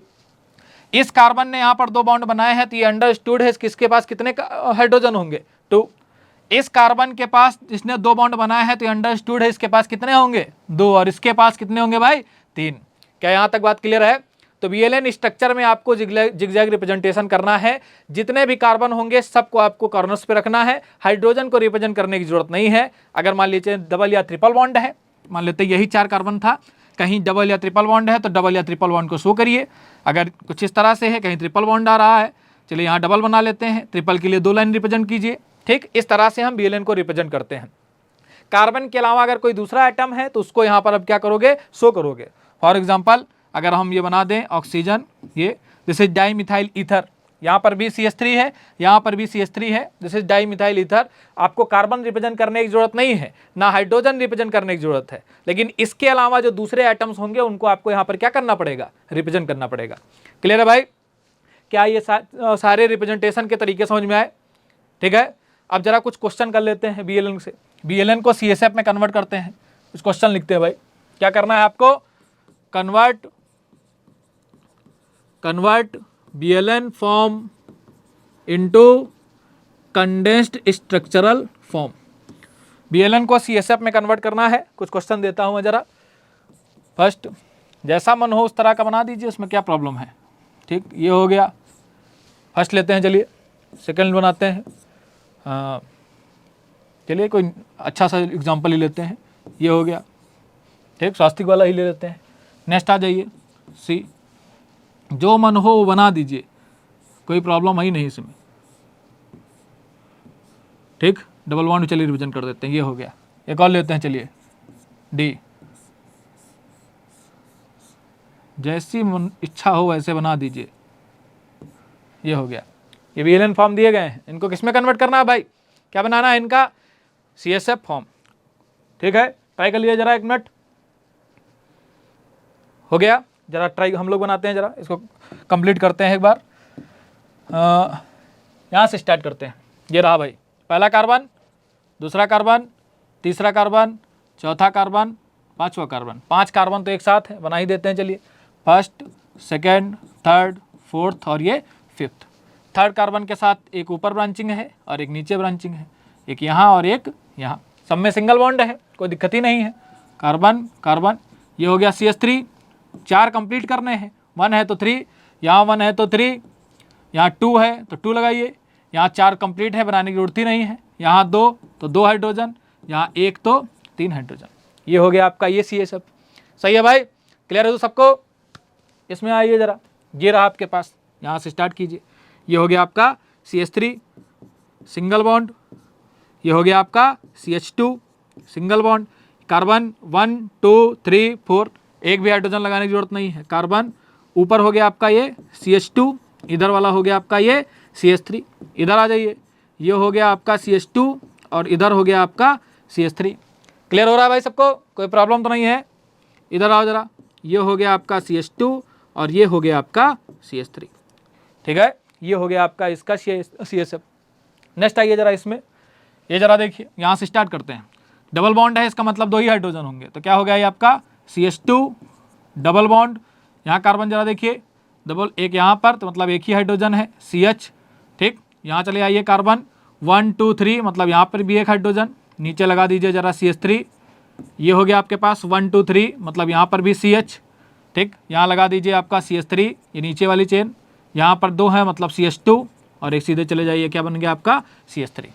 S1: इस कार्बन ने यहाँ पर 2 बॉन्ड बनाए हैं, तो ये अंडरस्टूड है किसके पास कितने हाइड्रोजन होंगे? 2। इस कार्बन के पास जिसने 2 बॉन्ड बनाए हैं, तो ये अंडरस्टूड है इसके पास कितने होंगे? 2। और इसके पास कितने होंगे भाई? 3। क्या यहाँ तक बात क्लियर है? तो BLN स्ट्रक्चर में आपको जिगजैग रिप्रेजेंटेशन करना है। जितने भी कार्बन होंगे सबको आपको कॉर्नर्स पे रखना है, हाइड्रोजन को रिप्रेजेंट करने की जरूरत नहीं है। अगर मान लीजिए डबल या ट्रिपल बॉन्ड है, मान लेते यही 4 कार्बन था, कहीं डबल या ट्रिपल बॉन्ड है तो डबल या ट्रिपल बॉन्ड को शो करिए। अगर कुछ इस तरह से है, कहीं ट्रिपल बॉन्ड आ रहा है, चलिए यहाँ डबल बना लेते हैं, ट्रिपल के लिए 2 लाइन रिप्रेजेंट कीजिए। ठीक, इस तरह से हम BLN को रिप्रेजेंट करते हैं। कार्बन के अलावा अगर कोई दूसरा आइटम है तो उसको यहाँ पर अब क्या करोगे? शो करोगे। फॉर एग्जाम्पल अगर हम ये बना दें ऑक्सीजन, ये दिस इज डाईमिथाइल ईथर, यहाँ पर भी CH3 है, यहाँ पर भी CH3 है, दिस इज डाईमिथाइल ईथर। आपको कार्बन रिप्रेजेंट करने की जरूरत नहीं है, ना हाइड्रोजन रिप्रेजेंट करने की जरूरत है, लेकिन इसके अलावा जो दूसरे आइटम्स होंगे उनको आपको यहाँ पर क्या करना पड़ेगा? रिप्रेजेंट करना पड़ेगा। क्लियर है भाई? क्या ये सारे रिप्रेजेंटेशन के तरीके समझ में आए? ठीक है, अब जरा कुछ क्वेश्चन कर लेते हैं BLN से। BLN को CSF में कन्वर्ट करते हैं, कुछ क्वेश्चन लिखते हैं भाई। क्या करना है आपको? Convert BLN form into condensed structural form. BLN को CSF में कन्वर्ट करना है। कुछ क्वेश्चन देता हूं मैं जरा। फर्स्ट, जैसा मन हो उस तरह का बना दीजिए, उसमें क्या प्रॉब्लम है? ठीक, ये हो गया। फर्स्ट लेते हैं, चलिए सेकंड बनाते हैं। चलिए कोई अच्छा सा एग्जांपल ही लेते हैं, ये हो गया। ठीक, स्वास्तिक वाला ही ले लेते हैं। नेक्स्ट आ जाइए, सी, जो मन हो वो बना दीजिए, कोई प्रॉब्लम है ही नहीं इसमें। ठीक, डबल बॉन्ड चलिए रिविजन कर देते हैं, ये हो गया। एक और लेते हैं, चलिए डी, जैसी मन इच्छा हो वैसे बना दीजिए, ये हो गया। ये BLN फॉर्म दिए गए हैं, इनको किस में कन्वर्ट करना है भाई? क्या बनाना है इनका? CSF form. ठीक है, ट्राई कर लीजिए जरा, 1 मिनट हो गया। जरा ट्राई हम लोग बनाते हैं, जरा इसको कंप्लीट करते हैं एक बार। यहाँ से स्टार्ट करते हैं। ये रहा भाई, पहला कार्बन, दूसरा कार्बन, तीसरा कार्बन, चौथा कार्बन, पांचवा कार्बन। 5 कार्बन तो एक साथ है, बना ही देते हैं। चलिए, फर्स्ट, सेकेंड, थर्ड, फोर्थ और ये फिफ्थ। थर्ड कार्बन के साथ एक ऊपर ब्रांचिंग है और एक नीचे ब्रांचिंग है, एक यहाँ और एक यहाँ, सब में सिंगल बॉन्ड है, कोई दिक्कत ही नहीं है। कार्बन कार्बन, ये हो गया CH3, 4 कंप्लीट करने हैं, 1 है तो 3, यहाँ 1 है तो 3, यहाँ 2 है तो 2 लगाइए, यहाँ 4 कंप्लीट है, बनाने की जरूरत ही नहीं है, यहाँ 2 तो 2 हाइड्रोजन, यहाँ 1 तो 3 हाइड्रोजन। ये हो गया आपका ये CH। सही है भाई, क्लियर है तो सबको? इसमें आइए जरा, ये रहा आपके पास, यहाँ से स्टार्ट कीजिए। ये हो गया आपका CH3 सिंगल बॉन्ड, ये हो गया आपका CH2 सिंगल बॉन्ड, कार्बन 1 2 3 4, एक भी हाइड्रोजन लगाने की जरूरत नहीं है। कार्बन ऊपर हो गया आपका ये CH2, इधर वाला हो गया आपका ये CH3, इधर आ जाइए, ये हो गया आपका CH2 और इधर हो गया आपका CH3। क्लियर हो रहा है भाई सबको? कोई प्रॉब्लम तो नहीं है? इधर आओ जरा, ये हो गया आपका CH2 और ये हो गया आपका CH3। ठीक है, ये हो गया आपका इसका CH। नेक्स्ट आइए जरा इसमें, ये जरा देखिए, यहाँ से स्टार्ट करते हैं। डबल बॉन्ड है, इसका मतलब 2 ही हाइड्रोजन होंगे, तो क्या हो गया ये आपका CH2 डबल बॉन्ड, यहाँ कार्बन जरा देखिए डबल, एक यहाँ पर तो मतलब एक ही हाइड्रोजन है CH। ठीक, यहाँ चले आइए कार्बन 1 2 3, मतलब यहाँ पर भी एक हाइड्रोजन, नीचे लगा दीजिए जरा CH3, ये हो गया आपके पास 1 2 3, मतलब यहाँ पर भी CH। ठीक, यहाँ लगा दीजिए आपका CH3, ये नीचे वाली चेन, यहाँ पर 2 है मतलब CH2 और एक सीधे चले जाइए, क्या बन गया आपका CH3।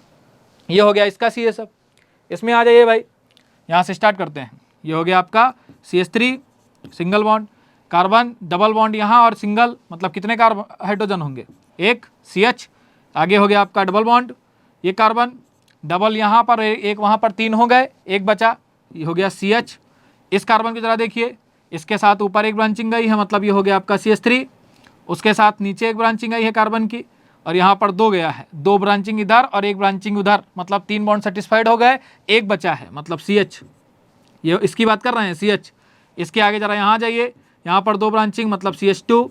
S1: ये हो गया इसका CH। इसमें आ जाइए भाई, यहाँ से स्टार्ट करते हैं। ये हो गया आपका CH3 single bond, carbon double bond यहाँ और सिंगल, मतलब कितने हाइड्रोजन होंगे? एक CH। आगे हो गया आपका डबल बॉन्ड, ये कार्बन डबल यहाँ पर, एक वहाँ पर, 3 हो गए, एक बचा, ये हो गया CH। इस कार्बन की जरा देखिए, इसके साथ ऊपर एक ब्रांचिंग गई है, मतलब ये हो गया आपका CH3, उसके साथ नीचे एक ब्रांचिंग आई है कार्बन की, और यहाँ पर 2 गया है, 2 ब्रांचिंग इधर और एक ब्रांचिंग उधर, मतलब 3 बॉन्ड सेटिस्फाइड हो गए, एक बचा है मतलब CH। ये इसकी बात कर रहे हैं CH। इसके आगे जरा यहाँ जाइए, यहाँ पर 2 ब्रांचिंग मतलब CH2,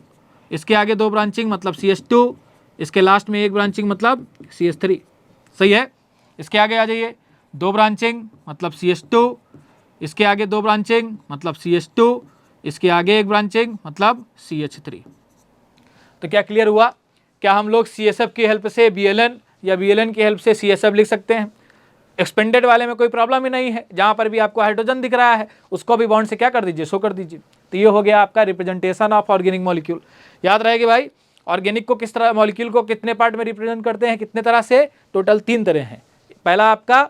S1: इसके आगे 2 ब्रांचिंग मतलब CH2, इसके लास्ट में एक ब्रांचिंग मतलब CH3। सही है, इसके आगे आ जाइए, 2 ब्रांचिंग मतलब CH2, इसके आगे 2 ब्रांचिंग मतलब CH2, इसके आगे एक ब्रांचिंग मतलब CH3। तो क्या क्लियर हुआ? क्या हम लोग CSF की हेल्प से BLN या BLN की हेल्प से CSF लिख सकते हैं? एक्सपेंडेड वाले में कोई प्रॉब्लम ही नहीं है, जहाँ पर भी आपको हाइड्रोजन दिख रहा है उसको भी बॉन्ड से क्या कर दीजिए, शो कर दीजिए। तो ये हो गया आपका रिप्रेजेंटेशन ऑफ ऑर्गेनिक मॉलिक्यूल। याद रहेगी भाई, ऑर्गेनिक को किस तरह, मॉलिक्यूल को कितने पार्ट में रिप्रेजेंट करते हैं, कितने तरह से? टोटल 3 तरह हैं। पहला आपका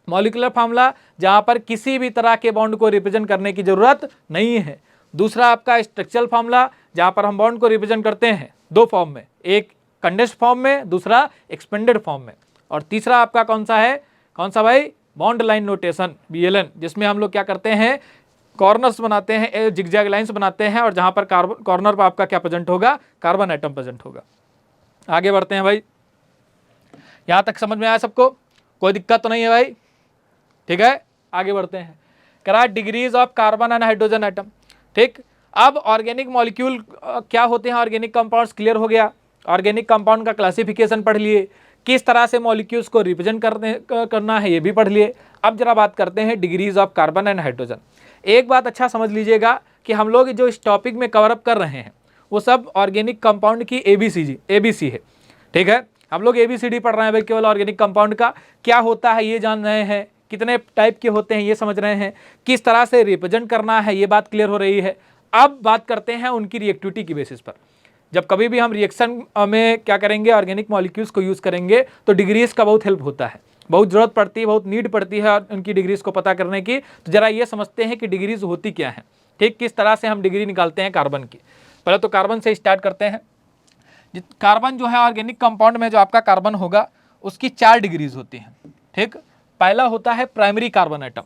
S1: मॉलिक्यूलर फार्मूला, जहाँ पर किसी भी तरह के बॉन्ड को रिप्रेजेंट करने की जरूरत नहीं है। दूसरा आपका स्ट्रक्चरल फार्मूला, जहाँ पर हम बॉन्ड को रिप्रेजेंट करते हैं 2 फॉर्म में, एक कंडेंस्ड फॉर्म में, दूसरा एक्सपेंडेड फॉर्म में। और तीसरा आपका कौन सा है? कौन सा भाई? बॉन्ड लाइन नोटेशन BLN, जिसमें हम लोग क्या करते हैं, कॉर्नर्स बनाते हैं, जिगजैग लाइंस बनाते हैं, और जहाँ पर कॉर्नर पर आपका क्या प्रेजेंट होगा? कार्बन एटम प्रेजेंट होगा। आगे बढ़ते हैं भाई, यहाँ तक समझ में आया सबको? कोई दिक्कत तो नहीं है भाई? ठीक है, आगे बढ़ते हैं। करा degrees of carbon and hydrogen atom. ठीक, अब ऑर्गेनिक मॉलिक्यूल क्या होते हैं, ऑर्गेनिक कंपाउंड्स क्लियर हो गया। ऑर्गेनिक कंपाउंड का क्लासिफिकेशन पढ़ लिए, किस तरह से मॉलिक्यूल्स को रिप्रेजेंट करना है ये भी पढ़ लिए। अब जरा बात करते हैं degrees of carbon and hydrogen. एक बात अच्छा समझ लीजिएगा कि हम लोग जो इस टॉपिक में कवर अप कर रहे हैं वो सब ऑर्गेनिक कंपाउंड की ABC है। ठीक है, हम लोग ABCD पढ़ रहे हैं भाई, केवल ऑर्गेनिक कंपाउंड का क्या होता है ये जान रहे हैं, कितने टाइप के होते हैं ये समझ रहे हैं, किस तरह से रिप्रेजेंट करना है ये बात क्लियर हो रही है। अब बात करते हैं उनकी रिएक्टिविटी की बेसिस पर। जब कभी भी हम रिएक्शन में क्या करेंगे, ऑर्गेनिक मॉलिक्यूल्स को यूज़ करेंगे तो डिग्रीज का बहुत हेल्प होता है, बहुत ज़रूरत पड़ती है, बहुत नीड पड़ती है उनकी डिग्रीज को पता करने की। तो जरा ये समझते हैं कि डिग्रीज होती क्या है। ठीक, किस तरह से हम डिग्री निकालते हैं कार्बन की। पहले तो कार्बन से स्टार्ट करते हैं। कार्बन जो है ऑर्गेनिक कंपाउंड में जो आपका कार्बन होगा उसकी 4 डिग्रीज होती हैं। ठीक, पहला होता है प्राइमरी कार्बन एटम।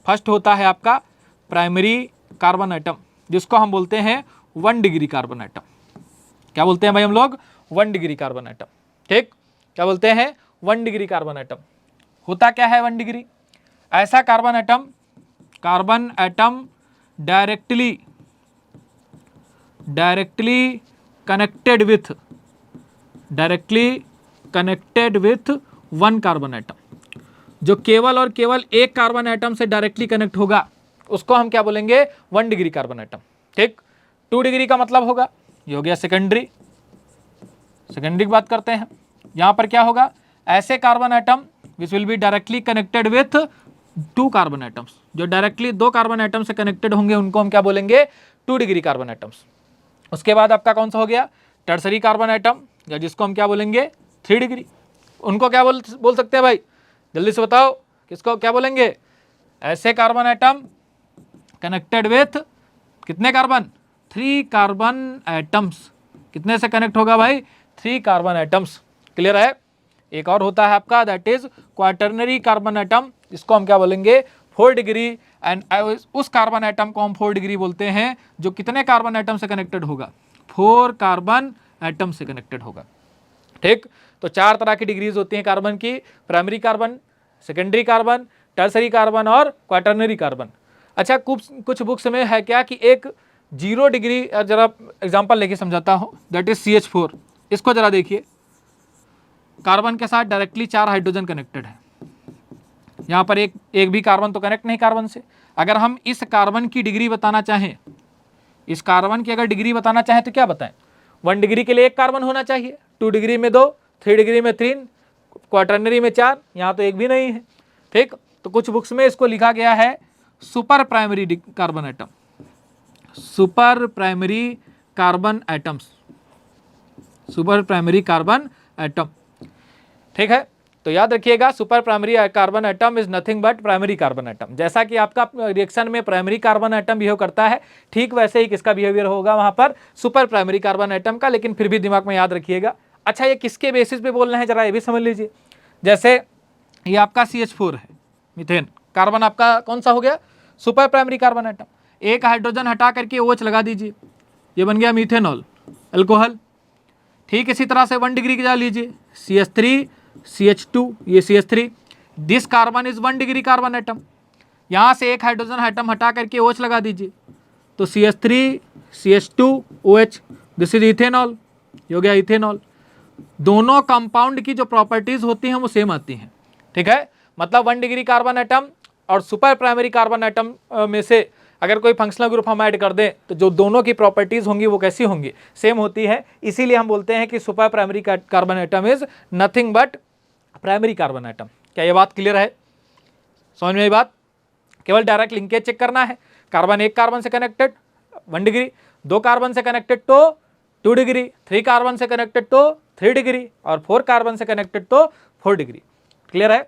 S1: फर्स्ट होता है आपका प्राइमरी कार्बन एटम, जिसको हम बोलते हैं 1 डिग्री कार्बन एटम। क्या बोलते हैं भाई हम लोग? 1 डिग्री कार्बन एटम। ठीक, क्या बोलते हैं? 1 डिग्री कार्बन एटम। होता क्या है 1 डिग्री? ऐसा carbon atom directly connected with 1 carbon atom. जो केवल और केवल एक कार्बन एटम से डायरेक्टली कनेक्ट होगा उसको हम क्या बोलेंगे? 1 डिग्री कार्बन एटम। ठीक, 2 डिग्री का मतलब होगा, ये हो गया सेकेंडरी, सेकेंडरी की बात करते हैं। यहाँ पर क्या होगा, ऐसे carbon atom which will be directly connected with 2 carbon atoms, जो डायरेक्टली 2 कार्बन एटम से कनेक्टेड होंगे उनको हम क्या बोलेंगे, 2 डिग्री कार्बन एटम्स। उसके बाद आपका कौन सा हो गया, टर्सरी कार्बन एटम, या जिसको हम क्या बोलेंगे 3 डिग्री। उनको क्या बोल सकते हैं भाई, जल्दी से बताओ, किसको क्या बोलेंगे, ऐसे कार्बन एटम कनेक्टेड विथ कितने कार्बन, 3 कार्बन एटम्स। कितने से कनेक्ट होगा भाई, 3 कार्बन एटम्स। क्लियर है। एक और होता है आपका, that is quaternary carbon atom, इसको हम क्या बोलेंगे 4 डिग्री। एंड उस कार्बन एटम को हम 4 डिग्री बोलते हैं जो कितने कार्बन एटम से कनेक्टेड होगा, 4 कार्बन एटम से कनेक्टेड होगा। ठीक, तो 4 तरह की डिग्रीज होती हैं कार्बन की, primary carbon, secondary carbon, tertiary carbon और क्वाटर्नरी कार्बन। अच्छा, कुछ बुक्स में है क्या कि एक 0 डिग्री, जरा एग्जांपल लेके समझाता हूँ, दैट इज CH4। इसको जरा देखिए, कार्बन के साथ डायरेक्टली 4 हाइड्रोजन कनेक्टेड है। यहाँ पर एक भी कार्बन तो कनेक्ट नहीं कार्बन से। अगर हम इस कार्बन की डिग्री बताना चाहें, इस कार्बन की अगर डिग्री बताना चाहें तो क्या बताएं, 1 डिग्री के लिए 1 कार्बन होना चाहिए, 2 डिग्री में 2, 3 डिग्री में 3, क्वाटर्नरी में 4, यहाँ तो एक भी नहीं है। ठीक, तो कुछ बुक्स में इसको लिखा गया है super primary carbon atom, super primary carbon atoms, super primary carbon atom. ठीक है, तो याद रखिएगा super primary carbon atom is nothing but primary carbon atom. जैसा कि आपका रिएक्शन में प्राइमरी कार्बन एटम बिहेव करता है, ठीक वैसे ही किसका बिहेवियर होगा वहां पर, सुपर प्राइमरी कार्बन एटम का। लेकिन फिर भी दिमाग में याद रखिएगा। अच्छा, ये किसके बेसिस पे बोल रहे हैं जरा ये भी समझ लीजिए। जैसे ये आपका CH4 है, मीथेन कार्बन आपका कौन सा हो गया, सुपर प्राइमरी कार्बन एटम। एक हाइड्रोजन हटा करके OH लगा दीजिए, ये बन गया मीथेनॉल, अल्कोहल। ठीक, इसी तरह से 1 डिग्री की जा लीजिए, CH3 CH2, ये CH3, this carbon is 1 degree carbon atom. यहाँ से एक हाइड्रोजन एटम हटा करके OH लगा दीजिए, तो CH3 CH2 OH, this is ethanol, ये हो गया इथेनॉल। दोनों कंपाउंड की जो प्रॉपर्टीज होती हैं वो सेम आती हैं। ठीक है, मतलब 1 डिग्री कार्बन एटम और सुपर प्राइमरी कार्बन एटम में से अगर कोई फंक्शनल ग्रुप हम ऐड कर दें तो जो दोनों की प्रॉपर्टीज होंगी वो कैसी होंगी, सेम होती है। इसीलिए हम बोलते हैं कि super primary carbon atom is nothing but primary carbon atom. क्या ये बात क्लियर है, समझ में आई बात। केवल डायरेक्ट लिंकेज चेक करना है, कार्बन एक कार्बन से कनेक्टेड 1 डिग्री, 2 कार्बन से कनेक्टेड तो 2 डिग्री, 3 कार्बन से कनेक्टेड तो 3 डिग्री और 4 कार्बन से कनेक्टेड तो 4 डिग्री। क्लियर है।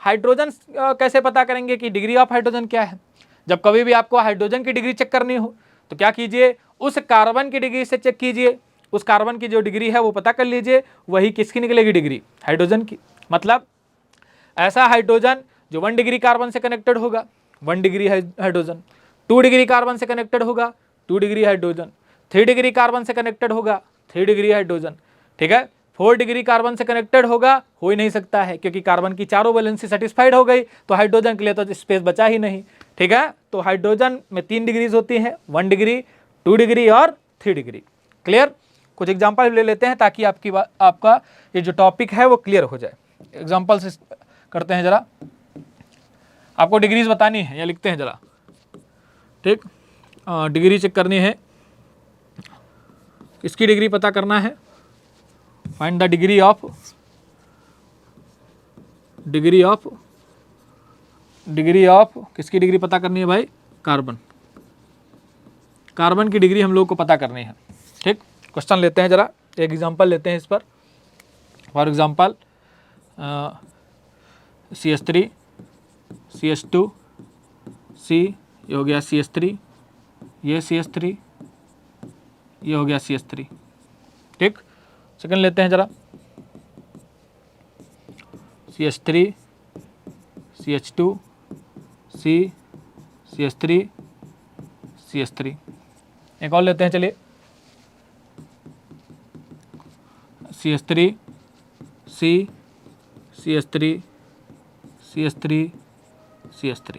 S1: हाइड्रोजन कैसे पता करेंगे कि डिग्री ऑफ हाइड्रोजन क्या है। जब कभी भी आपको हाइड्रोजन की डिग्री चेक करनी हो तो क्या कीजिए, उस कार्बन की डिग्री से चेक कीजिए, उस कार्बन की जो डिग्री है वो पता कर लीजिए, वही किसकी निकलेगी डिग्री, हाइड्रोजन की। मतलब ऐसा हाइड्रोजन जो 1 डिग्री कार्बन से कनेक्टेड होगा 1 डिग्री हाइड्रोजन, 2 डिग्री कार्बन से कनेक्टेड होगा 2 डिग्री हाइड्रोजन, 3 डिग्री कार्बन से कनेक्टेड होगा 3 डिग्री हाइड्रोजन। ठीक है, 4 डिग्री कार्बन से कनेक्टेड होगा, हो ही नहीं सकता है क्योंकि कार्बन की चारों वैलेंसी सेटिस्फाइड हो गई, तो हाइड्रोजन के लिए तो स्पेस बचा ही नहीं। ठीक है, तो हाइड्रोजन में 3 डिग्रीज होती हैं, 1 डिग्री, 2 डिग्री और 3 डिग्री। क्लियर। कुछ एग्जाम्पल ले लेते हैं ताकि आपका ये जो टॉपिक है वो क्लियर हो जाए। एग्जाम्पल से करते हैं जरा, आपको डिग्रीज बतानी है या लिखते हैं जरा। ठीक, डिग्री चेक करनी है, इसकी डिग्री पता करना है, फाइंड द डिग्री ऑफ किसकी डिग्री पता करनी है भाई, कार्बन की डिग्री हम लोग को पता करनी है। ठीक, क्वेश्चन लेते हैं जरा, एक एग्जांपल लेते हैं इस पर। For example CH3 CH2 C, ये हो गया CH3, ये CH3, ये हो गया CH3। ठीक, सेकंड लेते हैं जरा, CH3 CH2 C CH3 CH3। एक और लेते हैं, चलिए CH3 C CH3 CH3 CH3।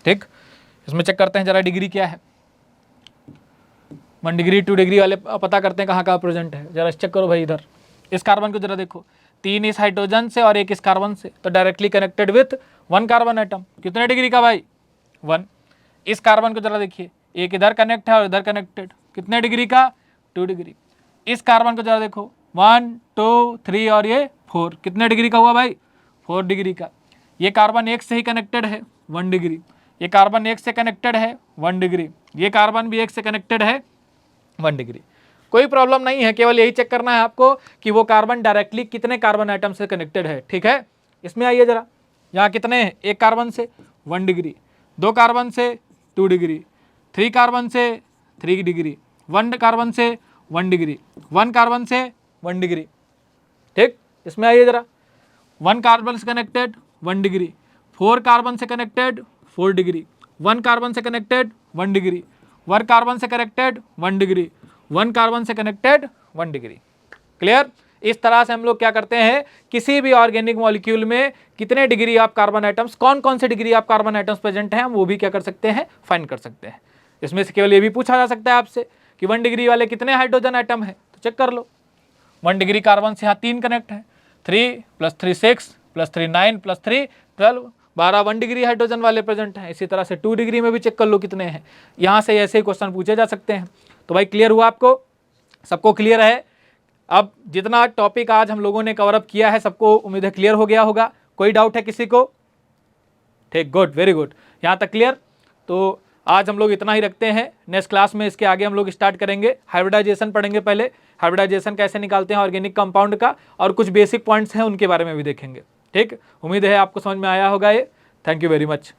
S1: ठीक, इसमें चेक करते हैं जरा डिग्री क्या है। 1 डिग्री 2 डिग्री वाले पता करते हैं कहाँ कहाँ प्रेजेंट है। जरा चेक करो भाई, इधर इस कार्बन को जरा देखो, 3 इस हाइड्रोजन से और 1 इस कार्बन से, तो directly connected with 1 carbon atom. कितने डिग्री का भाई, 1। इस कार्बन को जरा देखिए, एक इधर कनेक्ट है और इधर कनेक्टेड, कितने डिग्री का, 2 डिग्री। इस कार्बन को जरा देखो 1 2 3 और ये 4, कितने डिग्री का हुआ भाई? 4 डिग्री का। ये कार्बन एक से ही कनेक्टेड है 1 डिग्री, ये कार्बन एक से कनेक्टेड है 1 डिग्री, ये कार्बन भी एक से कनेक्टेड है 1 डिग्री। कोई प्रॉब्लम नहीं है, केवल यही चेक करना है आपको कि वो कार्बन डायरेक्टली कितने कार्बन आइटम से कनेक्टेड है। ठीक है, इसमें आइए जरा, यहाँ कितने हैं? एक कार्बन से 1 डिग्री, 2 कार्बन से 2 डिग्री, 3 कार्बन से 3 डिग्री, 1 कार्बन से 1 डिग्री, 1 कार्बन से 1 डिग्री। ठीक, इसमें आइए जरा, 1 कार्बन से कनेक्टेड 1 डिग्री, 4 कार्बन से कनेक्टेड 4 डिग्री, 1 कार्बन से कनेक्टेड 1 डिग्री, 1 कार्बन से कनेक्टेड 1 डिग्री, 1 कार्बन से कनेक्टेड 1 डिग्री। क्लियर? इस तरह से हम लोग क्या करते हैं, किसी भी ऑर्गेनिक मॉलिक्यूल में कितने डिग्री ऑफ कार्बन आइटम्स, कौन कौन से degree of carbon atoms present हैं, हम वो भी क्या कर सकते हैं, फाइंड कर सकते हैं। इसमें से केवल ये भी पूछा जा सकता है आपसे कि 1 डिग्री वाले कितने हाइड्रोजन आइटम है, तो चेक कर लो। 1 डिग्री कार्बन से यहाँ 3 कनेक्ट है, 3 + 3 6 + 3 9 + 3 12, 12 1 डिग्री हाइड्रोजन वाले प्रेजेंट हैं। इसी तरह से 2 डिग्री में भी चेक कर लो कितने हैं, यहाँ से ऐसे ही क्वेश्चन पूछे जा सकते हैं। तो भाई क्लियर हुआ आपको, सबको क्लियर है? अब जितना टॉपिक आज हम लोगों ने कवर अप किया है सबको उम्मीद है क्लियर हो गया होगा। कोई डाउट है किसी को? ठीक, गुड, वेरी गुड, यहाँ तक क्लियर। तो आज हम लोग इतना ही रखते हैं, नेक्स्ट क्लास में इसके आगे हम लोग स्टार्ट करेंगे, हाइब्रिडाइजेशन पढ़ेंगे। पहले हाइब्रिडाइजेशन कैसे निकालते हैं ऑर्गेनिक कंपाउंड का, और कुछ बेसिक पॉइंट्स हैं उनके बारे में भी देखेंगे। ठीक, उम्मीद है आपको समझ में आया होगा ये। Thank you very much.